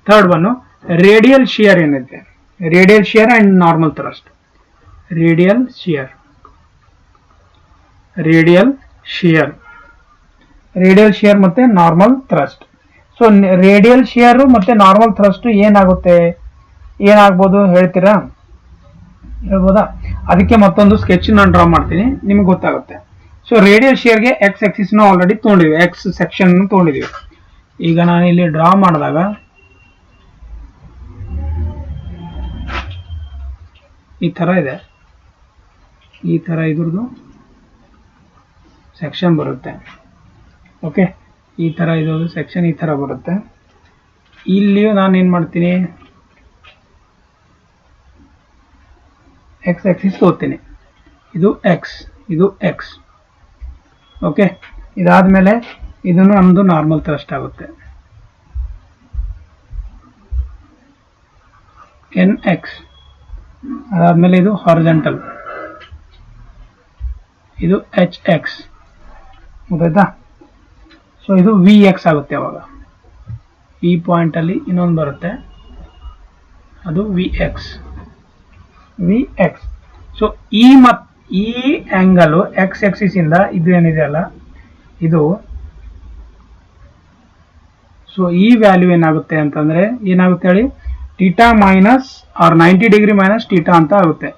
ಥರ್ಡ್ ಒನ್, ರೇಡಿಯಲ್ ಶಿಯರ್ ಏನಿದೆ, radial shear and normal thrust. Radial shear, radial shear, radial shear ಮತ್ತೆ normal thrust. So radial shear ಮತ್ತೆ normal thrust ಏನಾಗ್ಬೋದು ಹೇಳ್ತೀರಾ, ಹೇಳ್ಬೋದಾ. ಅದಕ್ಕೆ ಮತ್ತೊಂದು ಸ್ಕೆಚ್ ನಾನು ಡ್ರಾ ಮಾಡ್ತೀನಿ, ನಿಮ್ಗೆ ಗೊತ್ತಾಗುತ್ತೆ. ಸೊ ರೇಡಿಯಲ್ ಶಿಯರ್ಗೆ ಎಕ್ಸ್ ಆಕ್ಸಿಸ್ ನ ಆಲ್ರೆಡಿ ತೊಗೊಂಡಿದ್ವಿ, ಎಕ್ಸ್ ಸೆಕ್ಷನ್ ತೊಗೊಂಡಿದೀವಿ. ಈಗ ನಾನು ಇಲ್ಲಿ ಡ್ರಾ ಮಾಡಿದಾಗ ಈ ತರ ಇದೆ, ಈ ತರ ಇದ್ರದ್ದು ಸೆಕ್ಷನ್ ಬರುತ್ತೆ. ಓಕೆ, ಈ ತರ ಇರೋದು ಸೆಕ್ಷನ್ ಈ ತರ ಬರುತ್ತೆ. ಇಲ್ಲಿಯೂ ನಾನು ಏನ್ ಮಾಡ್ತೀನಿ, ಎಕ್ಸ್ ಆಕ್ಸಿಸ್ ತಗೋತೀನಿ, ಇದು ಎಕ್ಸ್, ಇದು ಎಕ್ಸ್. ಓಕೆ, ಇದಾದ್ಮೇಲೆ ಇದನ್ನು ನಮ್ದು ನಾರ್ಮಲ್ ಥ್ರಸ್ಟ್ ಆಗುತ್ತೆ, ಎನ್ ಎಕ್ಸ್. ಅದಾದ್ಮೇಲೆ ಇದು ಹಾರಿಜಾಂಟಲ್, ಇದು ಎಚ್ ಎಕ್ಸ್, ಗೊತ್ತಾಯ್ತಾ. ಸೊ ಇದು ವಿ ಎಕ್ಸ್ ಆಗುತ್ತೆ. ಅವಾಗ ಈ ಪಾಯಿಂಟ್ ಅಲ್ಲಿ ಇನ್ನೊಂದು ಬರುತ್ತೆ, ಅದು V X, V X. So ಈ ಆಂಗಲ್ ಎಕ್ಸ್ ಆಕ್ಸಿಸ್ ಇಂದ ಇದು ಏನಿದೆ ಅಲ್ಲ ಇದು, ಸೊ ಈ ವ್ಯಾಲ್ಯೂ ಏನಾಗುತ್ತೆ ಅಂತಂದ್ರೆ ಏನಾಗುತ್ತೆ ಹೇಳಿ, θ ಮೈನಸ್ ಆರ್ 90 ಡಿಗ್ರಿ ಮೈನಸ್ θ ಅಂತ ಆಗುತ್ತೆ,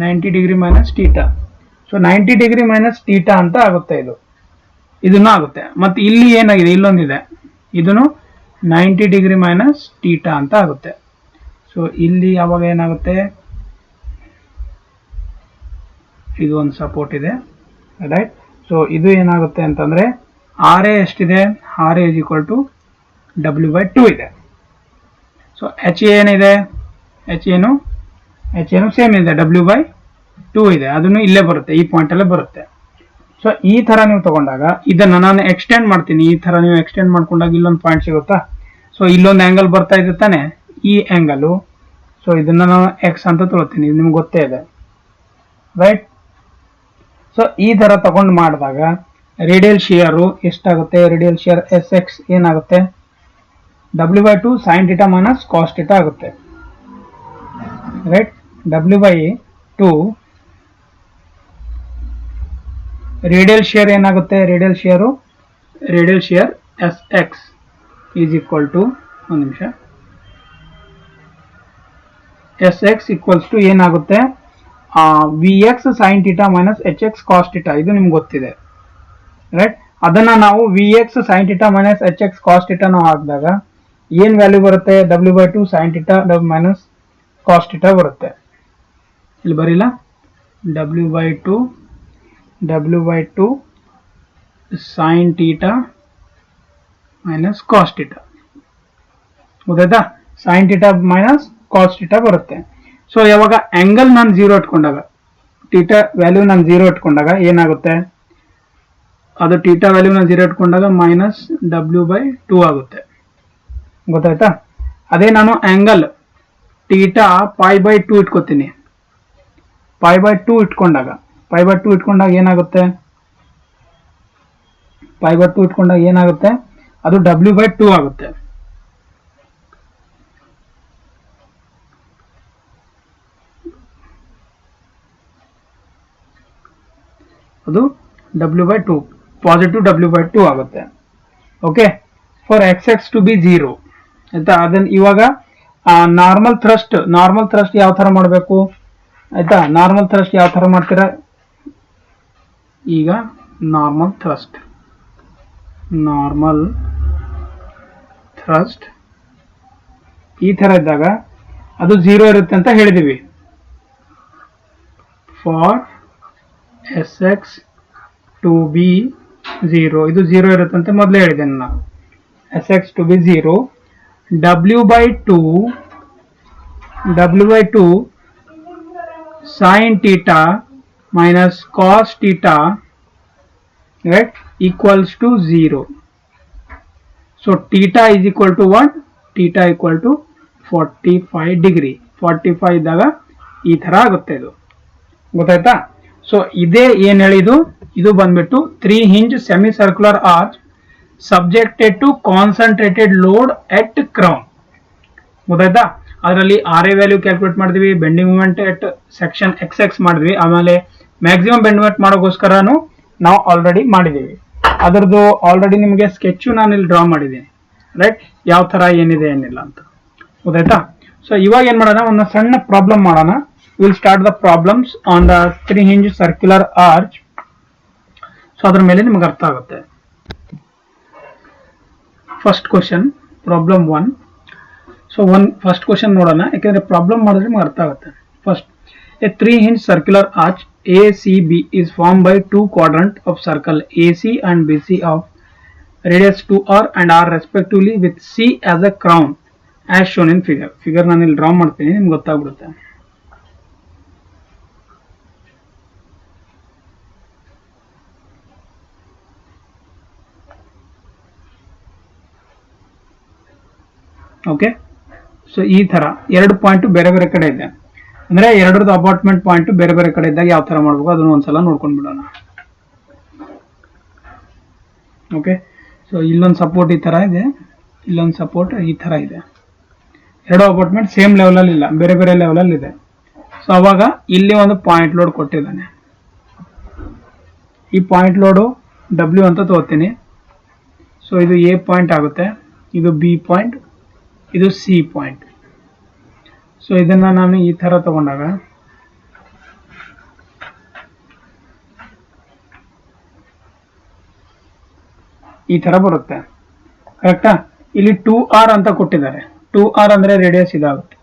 90 degree minus θ. So 90 degree minus θ ಅಂತ ಆಗುತ್ತೆ, ಇದನ್ನು ಆಗುತ್ತೆ. ಮತ್ತೆ ಇಲ್ಲಿ ಏನಾಗಿದೆ, ಇಲ್ಲೊಂದಿದೆ, ಇದನ್ನು 90 ಡಿಗ್ರಿ ಮೈನಸ್ θ ಅಂತ ಆಗುತ್ತೆ. ಸೊ ಇಲ್ಲಿ ಯಾವಾಗ ಏನಾಗುತ್ತೆ, ಇದು ಒಂದು ಸಪೋರ್ಟ್ ಇದೆ ರೈಟ್. ಸೊ ಇದು ಏನಾಗುತ್ತೆ ಅಂತಂದ್ರೆ ಆರ್ ಎ ಎಷ್ಟಿದೆ, R A is equal to W/2 ಇದೆ. ಸೊ ಎಚ್ ಏನಿದೆ, ಎಚ್ ಏನು ಸೇಮ್ ಇದೆ, W/2 ಇದೆ, ಅದನ್ನು ಇಲ್ಲೇ ಬರುತ್ತೆ, ಈ ಪಾಯಿಂಟ್ ಅಲ್ಲೇ ಬರುತ್ತೆ. ಸೊ ಈ ತರ ನೀವು ತಗೊಂಡಾಗ ಇದನ್ನ ನಾನು ಎಕ್ಸ್ಟೆಂಡ್ ಮಾಡ್ತೀನಿ, ಈ ತರ ನೀವು ಎಕ್ಸ್ಟೆಂಡ್ ಮಾಡ್ಕೊಂಡಾಗ ಇಲ್ಲೊಂದು ಪಾಯಿಂಟ್ ಸಿಗುತ್ತಾ. ಸೊ ಇಲ್ಲೊಂದು ಆಂಗಲ್ ಬರ್ತಾ ಇದೆ ತಾನೆ, ಈ ಆಂಗಲ್. ಸೊ ಇದನ್ನ ನಾನು ಎಕ್ಸ್ ಅಂತ ತಗೋತೀನಿ, ಇದು ನಿಮ್ಗೆ ಗೊತ್ತೇ ಇದೆ ರೈಟ್. ಸೊ ಈ ತರ ತಗೊಂಡು ಮಾಡಿದಾಗ ರೇಡಿಯಲ್ ಶಿಯರ್ ಎಷ್ಟಾಗುತ್ತೆ, ರೇಡಿಯಲ್ ಶಿಯರ್ ಎಸ್ ಎಕ್ಸ್ ಏನಾಗುತ್ತೆ, W/2 sin θ ಮೈನಸ್ ಕಾಸ್ θ ಆಗುತ್ತೆ ರೈಟ್. W/2 ರೇಡಿಯಲ್ ಶಿಯರ್ ಏನಾಗುತ್ತೆ, radial shear S X is equal to, ಒಂದು ನಿಮಿಷ, ಎಸ್ ಎಕ್ಸ್ ಈಕ್ವಲ್ಸ್ ಟು ಏನಾಗುತ್ತೆ, V X sine θ minus H X cos θ. ಇದು ನಿಮ್ಗೆ ಗೊತ್ತಿದೆ ರೈಟ್. ಅದನ್ನ ನಾವು V X sine θ minus H X cos θ ನಾವು ಹಾಕಿದಾಗ ಏನ್ ವ್ಯಾಲ್ಯೂ ಬರುತ್ತೆ, W/2 sin θ ಮೈನಸ್ ಕಾಸ್ θ ಬರುತ್ತೆ. ಇಲ್ಲಿ ಬರಿಲ್ಲ, W/2 sin θ ಮೈನಸ್ ಕಾಸ್ θ, ಗೊತ್ತಾಯ್ತಾ. sin θ ಮೈನಸ್ ಕಾಸ್ θ ಬರುತ್ತೆ. ಸೊ ಯಾವಾಗ ಆಂಗಲ್ ನಾನು 0 ಇಟ್ಕೊಂಡಾಗ, θ ವ್ಯಾಲ್ಯೂ ನಾನು 0 ಇಟ್ಕೊಂಡಾಗ ಏನಾಗುತ್ತೆ, ಅದು θ ವ್ಯಾಲ್ಯೂ ನಾನು 0 ಇಟ್ಕೊಂಡಾಗ ಮೈನಸ್ W/2 ಆಗುತ್ತೆ, ಗೊತ್ತಾಯ್ತಾ. ಅದೇ ನಾನು ಆಂಗಲ್ θ π/2 ಇಟ್ಕೋತೀನಿ, π/2 ಇಟ್ಕೊಂಡಾಗ ಏನಾಗುತ್ತೆ, ಅದು W/2 ಆಗುತ್ತೆ. ಅದು W/2 ಪಾಸಿಟಿವ್ W/2 ಆಗುತ್ತೆ. Okay, for X to be 0 ಆಯ್ತಾ. ಅದನ್ನ ಇವಾಗ ನಾರ್ಮಲ್ ಥ್ರಸ್ಟ್ ಯಾವ ತರ ಮಾಡಬೇಕು ಆಯ್ತಾ. ನಾರ್ಮಲ್ ಥ್ರಸ್ಟ್ ಯಾವ ತರ ಮಾಡ್ತೀರಾ, ಈಗ ನಾರ್ಮಲ್ ಥ್ರಸ್ಟ್ ಈ ತರ ಇದ್ದಾಗ ಅದು 0 ಇರುತ್ತೆ ಅಂತ ಹೇಳಿದೀವಿ. ಫಾರ್ Sx ಟು ಬಿ 0 ಇದು 0 ಇರುತ್ತೆ ಅಂತ ಮೊದಲೇ ಹೇಳಿದ್ದೇನೆ ನಾನು. Sx to be 0 W/2 sin theta minus cos theta, right, equals to 0. So theta is equal to what? Theta equal to 45 degree. 45 ಇದ್ದಾಗ ಈ ತರ ಆಗುತ್ತೆ. ಇದು ಗೊತ್ತಾಯ್ತಾ. ಸೊ ಇದೇ ಏನ್ ಹೇಳಿದು, ಇದು ಬಂದ್ಬಿಟ್ಟು 3 hinge semi circular arch subjected to concentrated load at crown. ಗೊತ್ತಾಯ್ತಾ. ಅದರಲ್ಲಿ RA ವ್ಯಾಲ್ಯೂ ಕ್ಯಾಲ್ಕುಲೇಟ್ ಮಾಡಿದ್ವಿ, bending moment at section XX ಮಾಡಿದ್ವಿ, ಆಮೇಲೆ ಮ್ಯಾಕ್ಸಿಮಮ್ ಬೆಂಡ್ ಮೂಮೆಂಟ್ ಮಾಡೋಕ್ಕೋಸ್ಕರನು ನಾವು ಆಲ್ರೆಡಿ ಮಾಡಿದ್ದೀವಿ. ಅದರದ್ದು ಆಲ್ರೆಡಿ ನಿಮಗೆ ಸ್ಕೆಚ್ ನಾನು ಇಲ್ಲಿ ಡ್ರಾ ಮಾಡಿದ್ದೀನಿ, ರೈಟ್, ಯಾವ ತರ ಏನಿದೆ ಏನಿಲ್ಲ ಅಂತ. ಗೊತ್ತಾಯ್ತಾ. ಸೊ ಇವಾಗ ಏನ್ ಮಾಡೋಣ, ಒಂದು ಸಣ್ಣ ಪ್ರಾಬ್ಲಮ್ ಮಾಡೋಣ. Will start the problems on the 3 hinge circular arch. So ಅದ್ರ ಮೇಲೆ ನಿಮ್ಗೆ ಅರ್ಥ ಆಗುತ್ತೆ. First question problem 1. So first question ನೋಡೋಣ, ಯಾಕಂದ್ರೆ ಪ್ರಾಬ್ಲಮ್ ಮಾಡಿದ್ರೆ ನಿಮ್ಗೆ ಅರ್ಥ ಆಗುತ್ತೆ. First, A 3 hinge circular arch ACB is formed by 2 quadrants of circle AC and BC of radius 2r and r respectively with C as a crown as shown in figure. Figure ನಾನು ಇಲ್ಲಿ draw ಮಾಡ್ತೀನಿ, ನಿಮ್ಗೆ ಗೊತ್ತಾಗ್ಬಿಡುತ್ತೆ. Okay, so ಈ ತರ ಎರಡು point ಬೇರೆ ಬೇರೆ ಕಡೆ ಇದೆ, ಅಂದ್ರೆ ಎರಡರದ್ದು ಅಪಾರ್ಟ್ಮೆಂಟ್ ಪಾಯಿಂಟ್ ಬೇರೆ ಬೇರೆ ಕಡೆ ಇದ್ದಾಗ ಯಾವ ತರ ಮಾಡ್ಬೇಕು ಅದನ್ನ ಒಂದ್ಸಲ ನೋಡ್ಕೊಂಡ್ ಬಿಡೋಣ. ಓಕೆ, ಸೊ ಇಲ್ಲೊಂದು ಸಪೋರ್ಟ್ ಈ ತರ ಇದೆ, ಇಲ್ಲೊಂದು ಸಪೋರ್ಟ್ ಈ ತರ ಇದೆ. ಎರಡು ಅಪಾರ್ಟ್ಮೆಂಟ್ ಸೇಮ್ ಲೆವೆಲ್ ಅಲ್ಲಿ ಇಲ್ಲ, ಬೇರೆ ಬೇರೆ ಲೆವೆಲ್ ಅಲ್ಲಿ ಇದೆ. ಸೊ ಅವಾಗ ಇಲ್ಲಿ ಒಂದು ಪಾಯಿಂಟ್ ಲೋಡ್ ಕೊಟ್ಟಿದ್ದಾನೆ. ಈ ಪಾಯಿಂಟ್ ಲೋಡು W ಅಂತ ತಗೋತೀನಿ. ಸೊ ಇದು A ಪಾಯಿಂಟ್ ಆಗುತ್ತೆ, ಇದು B ಪಾಯಿಂಟ್, ಇದು C ಪಾಯಿಂಟ್. ಸೊ ಇದನ್ನ ನಾನು ಈ ತರ ತಗೊಂಡಾಗ ಈ ತರ ಬರುತ್ತೆ, ಕರೆಕ್ಟಾ. ಇಲ್ಲಿ 2r ಅಂತ ಕೊಟ್ಟಿದ್ದಾರೆ. 2r ಅಂದ್ರೆ ರೇಡಿಯಸ್ ಇದಾಗುತ್ತೆ.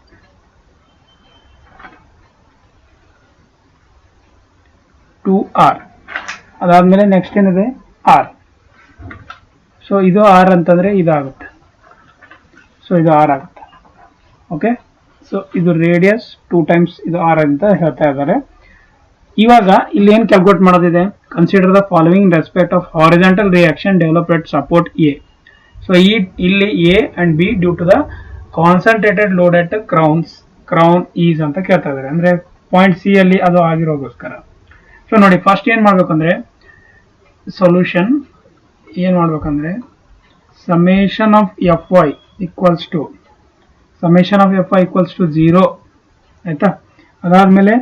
2r ಅದಾದ್ಮೇಲೆ ನೆಕ್ಸ್ಟ್ ಏನಿದೆ r. ಸೊ ಇದು r ಅಂತಂದ್ರೆ ಇದಾಗುತ್ತೆ. ಸೊ ಇದು r ಆಗುತ್ತೆ. ಓಕೆ, ಸೊ ಇದು ರೇಡಿಯಸ್ 2 times ಇದು r ಅಂತ ಹೇಳ್ತಾ ಇದ್ದಾರೆ. ಇವಾಗ ಇಲ್ಲಿ ಏನ್ ಕ್ಯಾಲ್ಕುಲೇಟ್ ಮಾಡೋದಿದೆ, consider the following respect of horizontal reaction develop at support A. So ಇಲ್ಲಿ A and B due to the concentrated load at crown is ಅಂತ ಕೇಳ್ತಾ ಇದ್ದಾರೆ, ಅಂದ್ರೆ ಪಾಯಿಂಟ್ C ಅಲ್ಲಿ ಅದು ಆಗಿರೋಗೋಸ್ಕರ. ಸೊ ನೋಡಿ, ಫಸ್ಟ್ ಏನ್ ಮಾಡ್ಬೇಕಂದ್ರೆ ಸೊಲ್ಯೂಷನ್ ಏನ್ ಮಾಡ್ಬೇಕಂದ್ರೆ summation of Fy equals to 0 ಆಯ್ತಾ. ಅದಾದ್ಮೇಲೆ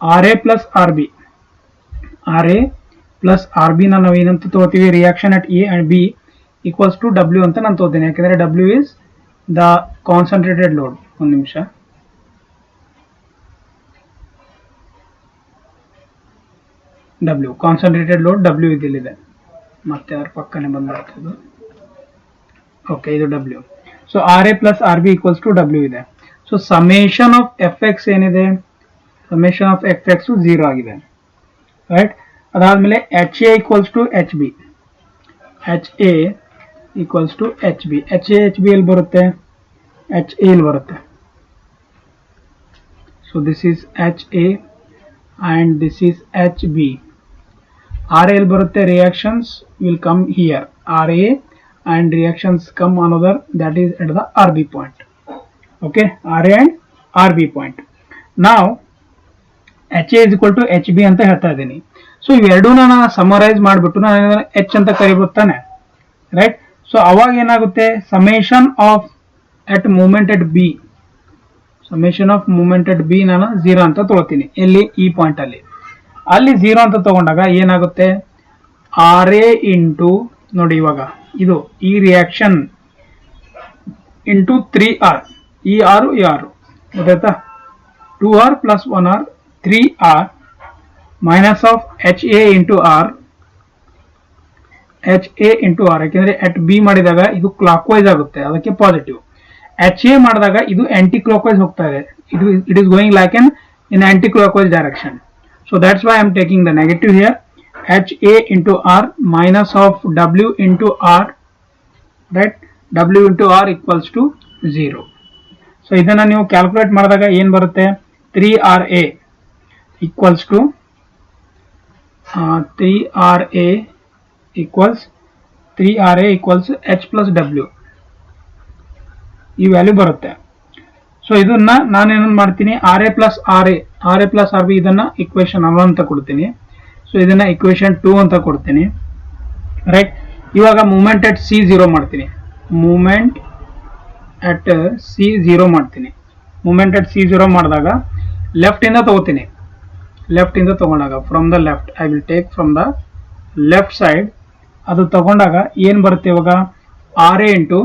RA ಪ್ಲಸ್ RB ನಾವು ಏನಂತ ತಗೋತೀವಿ, reaction at A and B equals to W ಅಂತ ನಾನು ತಗೋತೀನಿ, ಯಾಕಂದ್ರೆ W is the concentrated load. ಒಂದು ನಿಮಿಷ, W ಕಾನ್ಸಂಟ್ರೇಟೆಡ್ ಲೋಡ್ W ಇದಿಲ್ಲಿದೆ, ಮತ್ತೆ ಅದ್ರ ಪಕ್ಕನೆ ಬಂದ್ಬಿಡ್ತದೆ. ಓಕೆ, ಇದು W. So RA plus RB equals to W ಇದೆ. ಸೊ ಸಮೇಷನ್ ಆಫ್ FX ಏನಿದೆ, ಸಮೇಷನ್ ಆಫ್ FX 0 ಆಗಿದೆ, ರೈಟ್. ಅದಾದ್ಮೇಲೆ HA ಈಕ್ವಲ್ಸ್ ಟು HB ಎಲ್ಲಿ ಬರುತ್ತೆ, HA ಇಲ್ಲಿ ಬರುತ್ತೆ. So this is HA and this is HB. RA ಎಲ್ಲಿ ಬರುತ್ತೆ, reactions will come here, RA and reactions come another, that is at the RB point. Okay, RA and RB point. Now HA is equal to HB ಅಂತ ಹೇಳ್ತಾ ಇದ್ದೀನಿ. So ಇವೆರಡೂ ನಾನು summarise ಮಾಡಿಬಿಟ್ಟು ನಾನು H ಅಂತ ಕರಿಬೋತಾನೆ, ರೈಟ್. ಸೊ ಅವಾಗ ಏನಾಗುತ್ತೆ, summation of at moment at B ನಾನು 0 ಅಂತ ತಗೋತೀನಿ, ಎಲ್ಲಿ ಈ ಪಾಯಿಂಟ್ ಅಲ್ಲಿ. ಅಲ್ಲಿ 0 ಅಂತ ತಗೊಂಡಾಗ ಏನಾಗುತ್ತೆ, RA ಇಂಟು ನೋಡಿ ಇವಾಗ ಇದು ಈ ರಿಯಾಕ್ಷನ್ ಇಂಟು 3R, ಈ ಆರು ಈ ಆರು ಗೊತ್ತಾಯ್ತಾ, 2R plus 1R 3R minus of HA into R, HA into R, ಯಾಕೆಂದ್ರೆ ಅಟ್ ಬಿ ಮಾಡಿದಾಗ ಇದು ಕ್ಲಾಕ್ ವೈಸ್ ಆಗುತ್ತೆ ಅದಕ್ಕೆ ಪಾಸಿಟಿವ್, HA ಮಾಡಿದಾಗ ಇದು ಆಂಟಿ ಕ್ಲಾಕ್ ವೈಸ್ ಹೋಗ್ತಾ ಇದೆ, it is going like in anti-clockwise direction. So that's why I am taking the negative here. HA into R minus of W into R, right? W into R equals to 0. So ಇದನ್ನ ನೀವು calculate ಮಾಡಿದಾಗ ಏನು ಬರುತ್ತೆ, 3RA equals to 3RA equals H plus W, ಈ value ಬರುತ್ತೆ. So ಇದನ್ನ ನಾನೇನು ಮಾಡ್ತೀನಿ, RA ಪ್ಲಸ್ RB ಇದನ್ನ ಇಕ್ವೇಶನ್ 1 ಅಂತ ಕೊಡ್ತೀನಿ. ಸೊ ಇದನ್ನ ಇಕ್ವೇಶನ್ 2 ಅಂತ ಕೊಡ್ತೀನಿ, ರೈಟ್. ಇವಾಗ ಮೂಮೆಂಟ್ ಅಟ್ C0 ಮಾಡ್ತೀನಿ, ಮೂಮೆಂಟ್ ಅಟ್ C0 ಮಾಡ್ತೀನಿ. ಮೂಮೆಂಟ್ ಅಟ್ C0 ಮಾಡಿದಾಗ ಲೆಫ್ಟ್ ಇಂದ ತಗೋತೀನಿ, ಲೆಫ್ಟ್ ಇಂದ ತಗೊಂಡಾಗ from the left I will take from the left side. ಅದು ತಗೊಂಡಾಗ ಏನು ಬರುತ್ತೆ ಇವಾಗ, RA ಇಂಟು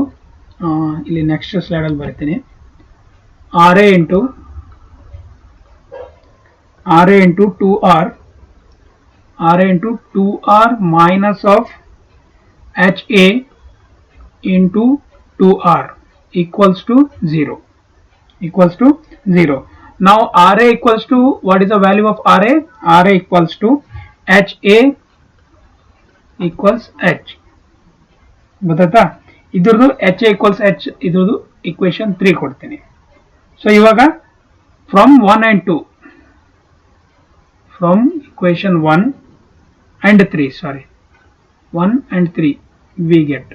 ಇಲ್ಲಿ ನೆಕ್ಸ್ಟ್ ಸ್ಲೈಡಲ್ಲಿ ಬರ್ತೀನಿ, RA into 2R, RA into 2R minus of HA into 2R equals to 0. Now RA equals to, what is the value of RA? RA equals to HA equals H. ಗೊತ್ತಾಯ್ತಾ, ಇದ್ರದ್ದು HA equals H, ಇದ್ರದ್ದು equation 3 ಕೊಡ್ತೀನಿ. So ಇವಾಗ from 1 and 2, from equation 1 and 3 we get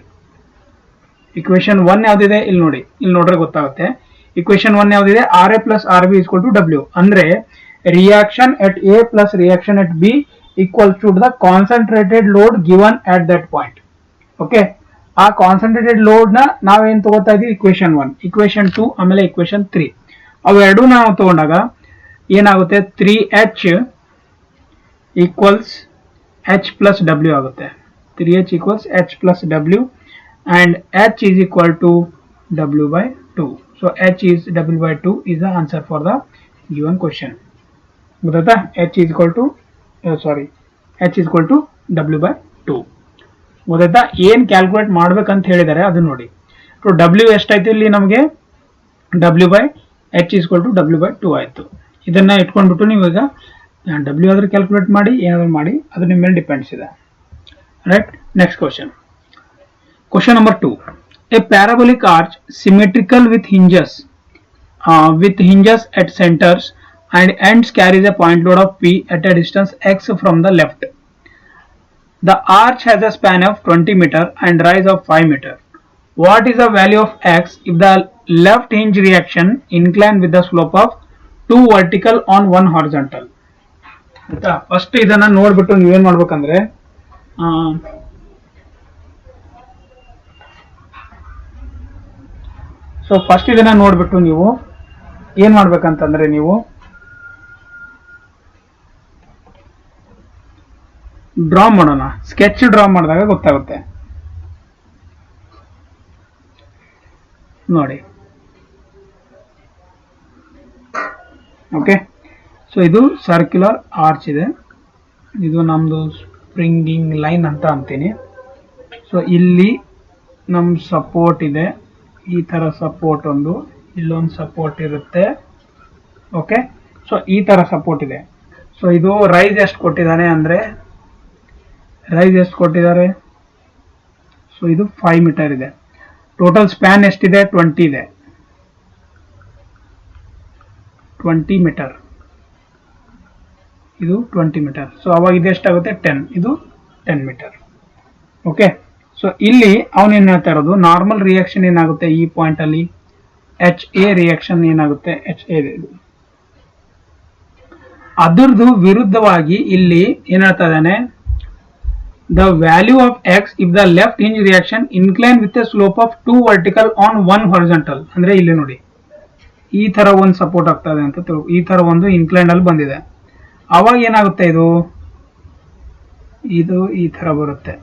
equation 1 ಯಾವ್ದಿದೆ ಇಲ್ಲಿ ನೋಡಿ, ಇಲ್ಲಿ ನೋಡ್ರೆ ಗೊತ್ತಾಗುತ್ತೆ. ಇಕ್ವೇಶನ್ 1 ಯಾವ್ದಿದೆ, RA plus RB equal to W, ಅಂದ್ರೆ reaction at A plus reaction at B equals to the concentrated load given at that point. Okay, ಆ concentrated load ನ ನಾವೇನ್ ತಗೋತಾ ಇದೀವಿ, ಇಕ್ವೇಶನ್ 1, ಇಕ್ವೇಶನ್ 2, ಆಮೇಲೆ ಇಕ್ವೇಶನ್ 3. ಅವೆರಡೂ ನಾವು ತಗೊಂಡಾಗ ಏನಾಗುತ್ತೆ, 3H equals H plus W ಆಗುತ್ತೆ. 3H equals H plus W and H is equal to W by 2. So H is W by 2 is the answer for the given question. ಗೊತ್ತಾಯ್ತಾ, H is equal to W by 2. ಗೊತ್ತಾಯ್ತಾ, ಏನ್ calculate ಮಾಡ್ಬೇಕಂತ ಹೇಳಿದ್ದಾರೆ ಅದು ನೋಡಿ. So W ಎಷ್ಟಾಯ್ತು ಇಲ್ಲಿ ನಮಗೆ, W by H is equal to W by 2 ಆಯ್ತು. ಇದನ್ನ ಇಟ್ಕೊಂಡ್ಬಿಟ್ಟು ನೀವು ಈಗ W ಆದ್ರೂ ಕ್ಯಾಲ್ಕುಲೇಟ್ ಮಾಡಿ, ಏನಾದ್ರೂ ಮಾಡಿ, ಅದು ನಿಮ್ಮ ಮೇಲೆ ಡಿಪೆಂಡ್ಸ್ ಇದೆ, right. Next question number 2. A parabolic arch symmetrical with hinges at centers and ends carries a point load of P at a distance x from the left. The arch has a span of 20 meter and rise of 5 meter. What is the value of x if the left hinge reaction incline with the slope of 2 vertical on 1 horizontal? ಆಯ್ತಾ, first ಇದನ್ನ ನೋಡ್ಬಿಟ್ಟು ನೀವೇನ್ ಮಾಡ್ಬೇಕಂದ್ರೆ, so first ಇದನ್ನ ನೋಡ್ಬಿಟ್ಟು ನೀವು ಏನ್ ಮಾಡ್ಬೇಕಂತಂದ್ರೆ, ನೀವು ಡ್ರಾ ಮಾಡೋಣ, ಸ್ಕೆಚ್ ಡ್ರಾ ಮಾಡಿದಾಗ ಗೊತ್ತಾಗುತ್ತೆ ನೋಡಿ. ಓಕೆ, ಸೊ ಇದು ಸರ್ಕ್ಯುಲರ್ ಆರ್ಚ್ ಇದೆ, ಇದು ನಮ್ದು ಸ್ಪ್ರಿಂಗಿಂಗ್ ಲೈನ್ ಅಂತ ಅಂತೀನಿ. ಸೊ ಇಲ್ಲಿ ನಮ್ ಸಪೋರ್ಟ್ ಇದೆ, ಈ ತರ ಸಪೋರ್ಟ್ ಒಂದು, ಇಲ್ಲೊಂದು ಸಪೋರ್ಟ್ ಇರುತ್ತೆ. ಓಕೆ, ಸೊ ಈ ತರ ಸಪೋರ್ಟ್ ಇದೆ. ಸೊ ಇದು ರೈಸ್ ಎಷ್ಟು ಕೊಟ್ಟಿದ್ದಾನೆ ಅಂದ್ರೆ, ಸೊ ಇದು 5 ಮೀಟರ್ ಇದೆ. ಟೋಟಲ್ ಸ್ಪ್ಯಾನ್ ಎಷ್ಟಿದೆ, 20 ಇದೆ, 20 ಮೀಟರ್, ಇದು 20 ಮೀಟರ್. ಸೊ ಅವಾಗ ಇದು ಎಷ್ಟಾಗುತ್ತೆ, 10, ಇದು 10 ಮೀಟರ್. ಓಕೆ, ಸೊ ಇಲ್ಲಿ ಅವನೇನ್ ಹೇಳ್ತಾ ಇರೋದು, ನಾರ್ಮಲ್ ರಿಯಾಕ್ಷನ್ ಏನಾಗುತ್ತೆ ಈ ಪಾಯಿಂಟ್ ಅಲ್ಲಿ, HA ರಿಯಾಕ್ಷನ್ ಏನಾಗುತ್ತೆ, HA ಅದರದ್ದು ವಿರುದ್ಧವಾಗಿ ಇಲ್ಲಿ ಏನ್ ಹೇಳ್ತಾ ಇದ್ದಾನೆ, the value of x if the left hinge reaction incline with a slope of 2 vertical on 1 horizontal. ಅಂದ್ರೆ ಇಲ್ಲಿ ನೋಡಿ ಈ ತರ ಒಂದು ಸಪೋರ್ಟ್ ಆಗ್ತಾ ಇದೆ ಅಂತ, ಈ ತರ ಒಂದು ಇನ್ಕ್ಲೈನ್ ಅಲ್ಲಿ ಬಂದಿದೆ. ಅವಾಗ ಏನಾಗುತ್ತೆ ಇದು ಈ ತರ ಬರುತ್ತೆ.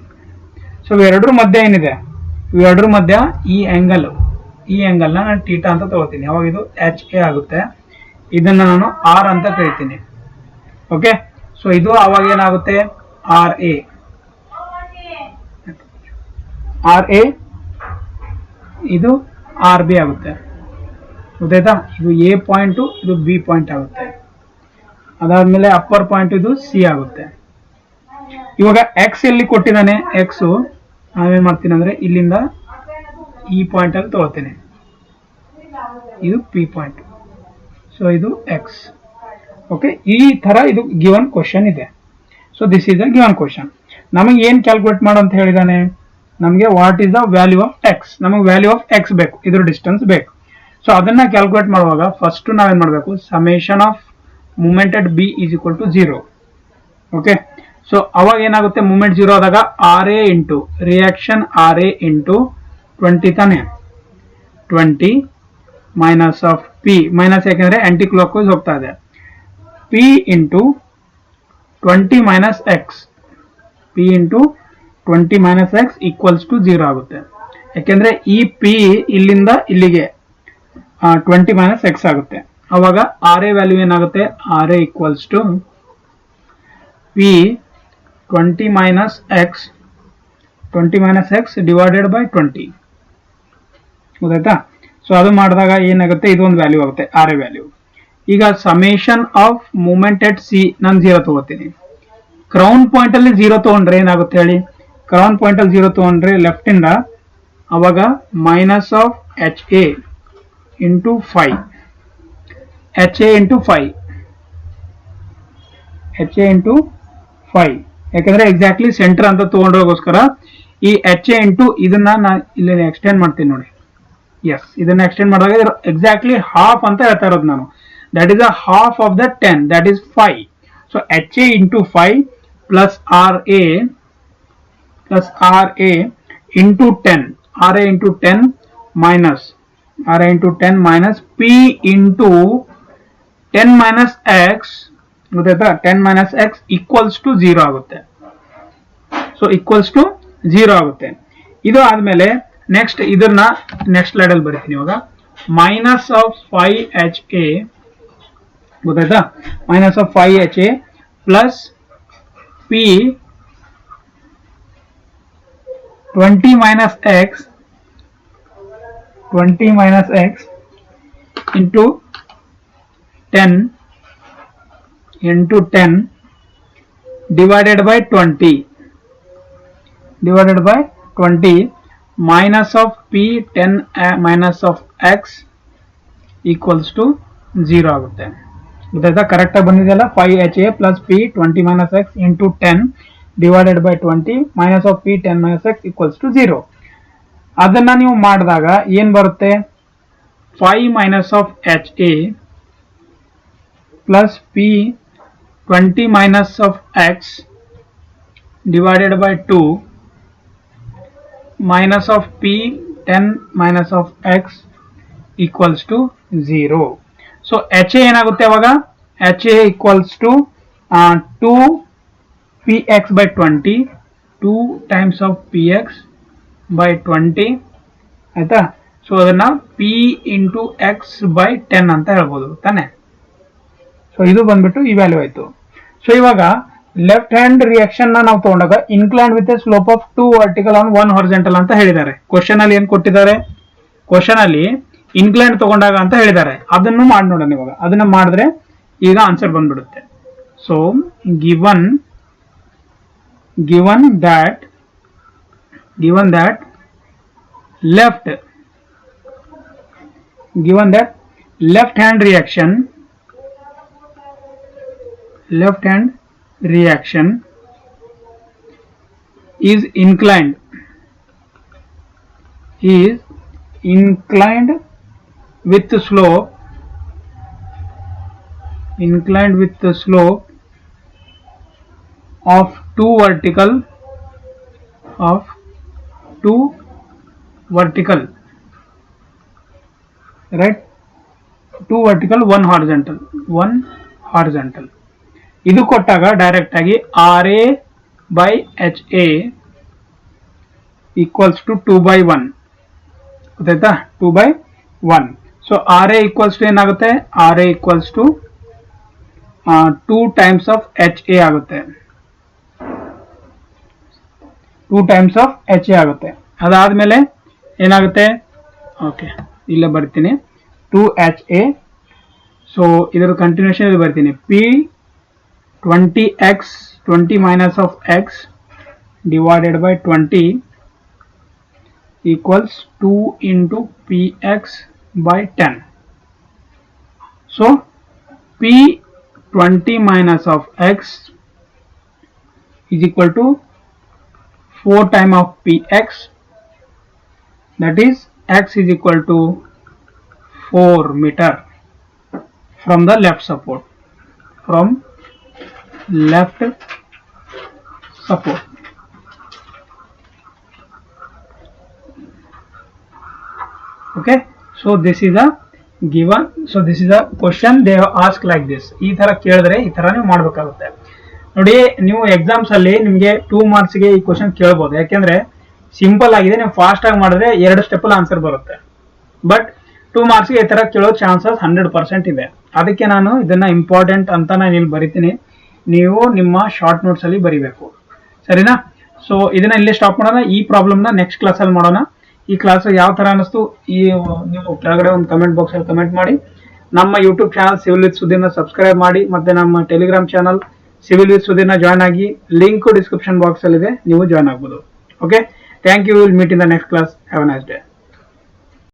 ಸೊ ಇವೆರಡರ ಮಧ್ಯ ಏನಿದೆ, ಇವೆರಡರ ಮಧ್ಯ ಈ ಆಂಗಲ್ನ ನಾನು ಥೀಟಾ ಅಂತ ತಗೋತೀನಿ. ಅವಾಗ ಇದು ಎಚ್ ಎ ಆಗುತ್ತೆ. ಇದನ್ನ ನಾನು ಆರ್ ಅಂತ ಕರಿತೀನಿ. ಓಕೆ, ಸೊ ಇದು ಅವಾಗ ಏನಾಗುತ್ತೆ ಆರ್ ಎ. ಇದು ಆರ್ ಬಿ ಆಗುತ್ತೆ. ಗೊತ್ತಾಯ್ತಾ? ಇದು ಎ ಪಾಯಿಂಟ್, ಇದು ಬಿ ಪಾಯಿಂಟ್ ಆಗುತ್ತೆ. ಅದಾದ್ಮೇಲೆ ಅಪ್ಪರ್ ಪಾಯಿಂಟ್ ಇದು ಸಿ ಆಗುತ್ತೆ. ಇವಾಗ ಎಕ್ಸ್ ಎಲ್ಲಿ ಕೊಟ್ಟಿದ್ದಾನೆ, ಎಕ್ಸ್ ನಾವೇನ್ ಮಾಡ್ತೀನಿ ಅಂದ್ರೆ ಇಲ್ಲಿಂದ ಈ ಪಾಯಿಂಟ್ ಅಲ್ಲಿ ತಗೋತೀನಿ. ಇದು ಪಿ ಪಾಯಿಂಟ್. ಸೊ ಇದು ಎಕ್ಸ್. ಓಕೆ, ಈ ತರ ಇದು ಗಿವನ್ ಕ್ವಶನ್ ಇದೆ. So this is a given question. ನಮಗೆ ಏನ್ ಕ್ಯಾಲ್ಕುಲೇಟ್ ಮಾಡು ಅಂತ ಹೇಳಿದಾನೆ, ನಮಗೆ what is the value of X. ನಮಗೆ ವ್ಯಾಲ್ಯೂ ಆಫ್ ಎಕ್ಸ್ ಬೇಕು, ಇದ್ರ ಡಿಸ್ಟೆನ್ಸ್ ಬೇಕು. ಸೊ ಅದನ್ನ ಕ್ಯಾಲ್ಕುಲೇಟ್ ಮಾಡುವಾಗ ಫಸ್ಟ್ ನಾವೇನ್ ಮಾಡಬೇಕು, summation of moment at B is equal to 0. Okay, so ಅವಾಗ ಏನಾಗುತ್ತೆ, ಮೂಮೆಂಟ್ 0 ಆದಾಗ R A into reaction R A into 20 ತಾನೆ. 20 ಮೈನಸ್ ಆಫ್ ಪಿ, ಮೈನಸ್ ಯಾಕೆಂದ್ರೆ ಆಂಟಿ ಕ್ಲಾಕ್ ವೈಸ್ ಹೋಗ್ತಾ ಇದೆ. P into 20 minus X, P into 20 minus X equals to 0 ಆಗುತ್ತೆ. ಯಾಕೆಂದ್ರೆ ಈ ಪಿ ಇಲ್ಲಿಂದ ಇಲ್ಲಿಗೆ 20 ಮೈನಸ್ ಎಕ್ಸ್ ಆಗುತ್ತೆ. ಅವಾಗ ಆರ್ ಎ ವ್ಯಾಲ್ಯೂ ಏನಾಗುತ್ತೆ, R A equals to P 20 minus X, 20 minus X divided by 20. ಗೊತ್ತಾಯ್ತಾ? ಸೊ ಅದು ಮಾಡಿದಾಗ ಏನಾಗುತ್ತೆ, ಇದೊಂದು ವ್ಯಾಲ್ಯೂ ಆಗುತ್ತೆ ಆರ್ ಎ ವ್ಯಾಲ್ಯೂ. ಈಗ summation of moment at C ನಾನು 0 ತಗೋತೀನಿ. ಕ್ರೌನ್ ಪಾಯಿಂಟ್ ಅಲ್ಲಿ 0 ತಗೊಂಡ್ರೆ ಏನಾಗುತ್ತೆ ಹೇಳಿ, ಕ್ರೌನ್ ಪಾಯಿಂಟ್ ಅಲ್ಲಿ 0 ತಗೊಂಡ್ರೆ ಲೆಫ್ಟ್ ಇಂದ ಅವಾಗ minus of H A into 5, H A into 5, H A into 5. ಯಾಕಂದ್ರೆ ಎಕ್ಸಾಕ್ಟ್ಲಿ ಸೆಂಟರ್ ಅಂತ ತಗೊಂಡೋಗೋಸ್ಕರ ಈ ಎಚ್ ಎ ಇಂಟು ಇದನ್ನ ನಾನು ಇಲ್ಲಿ ಎಕ್ಸ್ಟೆಂಡ್ ಮಾಡ್ತೀನಿ ನೋಡಿ. ಎಸ್, ಇದನ್ನ ಎಕ್ಸ್ಟೆಂಡ್ ಮಾಡಿದಾಗ ಎಕ್ಸಾಕ್ಟ್ಲಿ ಹಾಫ್ ಅಂತ ಹೇಳ್ತಾ ಇರೋದು ನಾನು. That is a half of the 10, that is 5. So H A into 5 plus R A into 10, R A into 10 minus R A into 10 minus P into 10 minus X. ಗೊತ್ತಾಯ್ತಾ? 10 minus X equals to 0 ಆಗುತ್ತೆ. So equals to 0 ಆಗುತ್ತೆ. ಇದು ಆದ್ಮೇಲೆ next ಇದನ್ನ next slide ಅಲ್ಲಿ ಬರೀತೀನಿ. ಇವಾಗ minus of 5 H A, ಗೊತ್ತಾಯ್ತಾ? Minus of 5 H A plus P 20 minus X, 20 minus X into 10 divided by 20 minus of p 10 minus of x equals to 0 ಆಗುತ್ತೆ. ಗೊತ್ತಾಯ್ತಾ? ಕರೆಕ್ಟ್ ಆಗಿ ಬಂದಿದೆಯಲ್ಲ. 5ha plus p 20 minus x into 10 divided by 20 minus of p 10 minus x equals to 0. ಅದನ್ನ ನೀವು ಮಾಡಿದಾಗ ಏನ್ ಬರುತ್ತೆ, 5 minus of ha plus p 20 minus of x divided by 2 minus of p 10 minus of x equals to 0. So ha ಏನಾಗುತ್ತೆ ಅವಾಗ, ha equals to 2 px by 20, 2 times of px by 20 ಆಯ್ತಾ. So ಅದನ್ನ p into x by 10 ಅಂತ ಹೇಳ್ಬೋದು ತಾನೆ. So ಇದು ಬಂದ್ಬಿಟ್ಟು ಈ ವ್ಯಾಲ್ಯೂ ಆಯ್ತು. ಸೊ ಇವಾಗ ಲೆಫ್ಟ್ ಹ್ಯಾಂಡ್ ರಿಯಾಕ್ಷನ್ ನಾವು ತಗೊಂಡಾಗ inclined with A slope of 2 vertical on 1 horizontal ಅಂತ ಹೇಳಿದ್ದಾರೆ. ಕ್ವಶನ್ ಅಲ್ಲಿ ಏನ್ ಕೊಟ್ಟಿದ್ದಾರೆ, ಕ್ವಶನ್ ಅಲ್ಲಿ ಇನ್ಕ್ಲೈನ್ಡ್ ತಗೊಂಡಾಗ ಅಂತ ಹೇಳಿದ್ದಾರೆ. ಅದನ್ನು ಮಾಡಿ ನೋಡೋಣ ಇವಾಗ. ಅದನ್ನ ಮಾಡಿದ್ರೆ ಈಗ ಆನ್ಸರ್ ಬಂದ್ಬಿಡುತ್ತೆ. So given that left hand reaction is inclined with the slope of 2 vertical, right? 2 vertical, 1 horizontal. ಇದು ಕೊಟ್ಟಾಗ ಡೈರೆಕ್ಟ್ ಆಗಿ RA by HA equals to 2/1 ಗೊತ್ತಾಯ್ತಾ 2/1. ಸೊ RA ಈಕ್ವಲ್ಸ್ ಟು ಏನಾಗುತ್ತೆ RA equals to 2 times of HA ಆಗುತ್ತೆ 2 times of HA ಆಗುತ್ತೆ. ಅದಾದ್ಮೇಲೆ ಏನಾಗುತ್ತೆ okay ಇಲ್ಲೇ ಬರ್ತೀನಿ 2HA. ಸೊ ಇದರ ಕಂಟಿನ್ಯೂಷನ್ ಇಲ್ಲಿ ಬರ್ತೀನಿ P 20x 20 minus of x divided by 20 equals 2 into px by 10. So P 20 minus of x is equal to 4 times of px, that is x is equal to 4 meter from the left support, from left support. Okay, so this is a given, so this is a question they have asked like this. ಈ ತರ ಕೇಳಿದ್ರೆ ಈ ತರ ನೀವು ಮಾಡಬೇಕಾಗುತ್ತೆ ನೋಡಿ. ನೀವು exams ಅಲ್ಲಿ ನಿಮಗೆ 2 ಮಾರ್ಕ್ಸ್ ಗೆ ಈ ಕ್ವಶನ್ ಕೇಳಬಹುದು, ಯಾಕೆಂದ್ರೆ ಸಿಂಪಲ್ ಆಗಿದೆ. ನೀವು ಫಾಸ್ಟ್ ಆಗಿ ಮಾಡಿದ್ರೆ 2 ಸ್ಟೆಪ್ ಅಲ್ಲಿ ಆನ್ಸರ್ ಬರುತ್ತೆ. ಬಟ್ 2 ಮಾರ್ಕ್ಸ್ ಗೆ ಈ ತರ ಕೇಳೋ ಚಾನ್ಸಸ್ 100% ಇದೆ. ಅದಕ್ಕೆ ನಾನು ಇದನ್ನ ಇಂಪಾರ್ಟೆಂಟ್ ಅಂತ ನಾನು ಇಲ್ಲಿ ಬರಿತೀನಿ, ನೀವು ನಿಮ್ಮ ಶಾರ್ಟ್ ನೋಟ್ಸ್ ಅಲ್ಲಿ ಬರಿಬೇಕು, ಸರಿನಾ? ಸೊ ಇದನ್ನ ಇಲ್ಲೇ ಸ್ಟಾಪ್ ಮಾಡೋಣ. ಈ ಪ್ರಾಬ್ಲಮ್ ನ ನೆಕ್ಸ್ಟ್ ಕ್ಲಾಸ್ ಅಲ್ಲಿ ಮಾಡೋಣ. ಈ ಕ್ಲಾಸ್ ಯಾವ ತರ ಅನಿಸ್ತು ನೀವು ಕೆಳಗಡೆ ಒಂದು ಕಮೆಂಟ್ ಬಾಕ್ಸ್ ಅಲ್ಲಿ ಕಮೆಂಟ್ ಮಾಡಿ. ನಮ್ಮ ಯೂಟ್ಯೂಬ್ ಚಾನಲ್ ಸಿವಿಲ್ ವಿತ್ ಸುಧೀರ್ನ ಸಬ್ಸ್ಕ್ರೈಬ್ ಮಾಡಿ, ಮತ್ತೆ ನಮ್ಮ ಟೆಲಿಗ್ರಾಮ್ ಚಾನಲ್ ಸಿವಿಲ್ ವಿತ್ ಸುಧೀರ್ನ ಜಾಯ್ನ್ ಆಗಿ. ಲಿಂಕ್ ಡಿಸ್ಕ್ರಿಪ್ಷನ್ ಬಾಕ್ಸ್ ಅಲ್ಲಿ ಇದೆ, ನೀವು ಜಾಯ್ನ್ ಆಗ್ಬೋದು. Okay, thank you. Will meet in the next class. Have a nice day.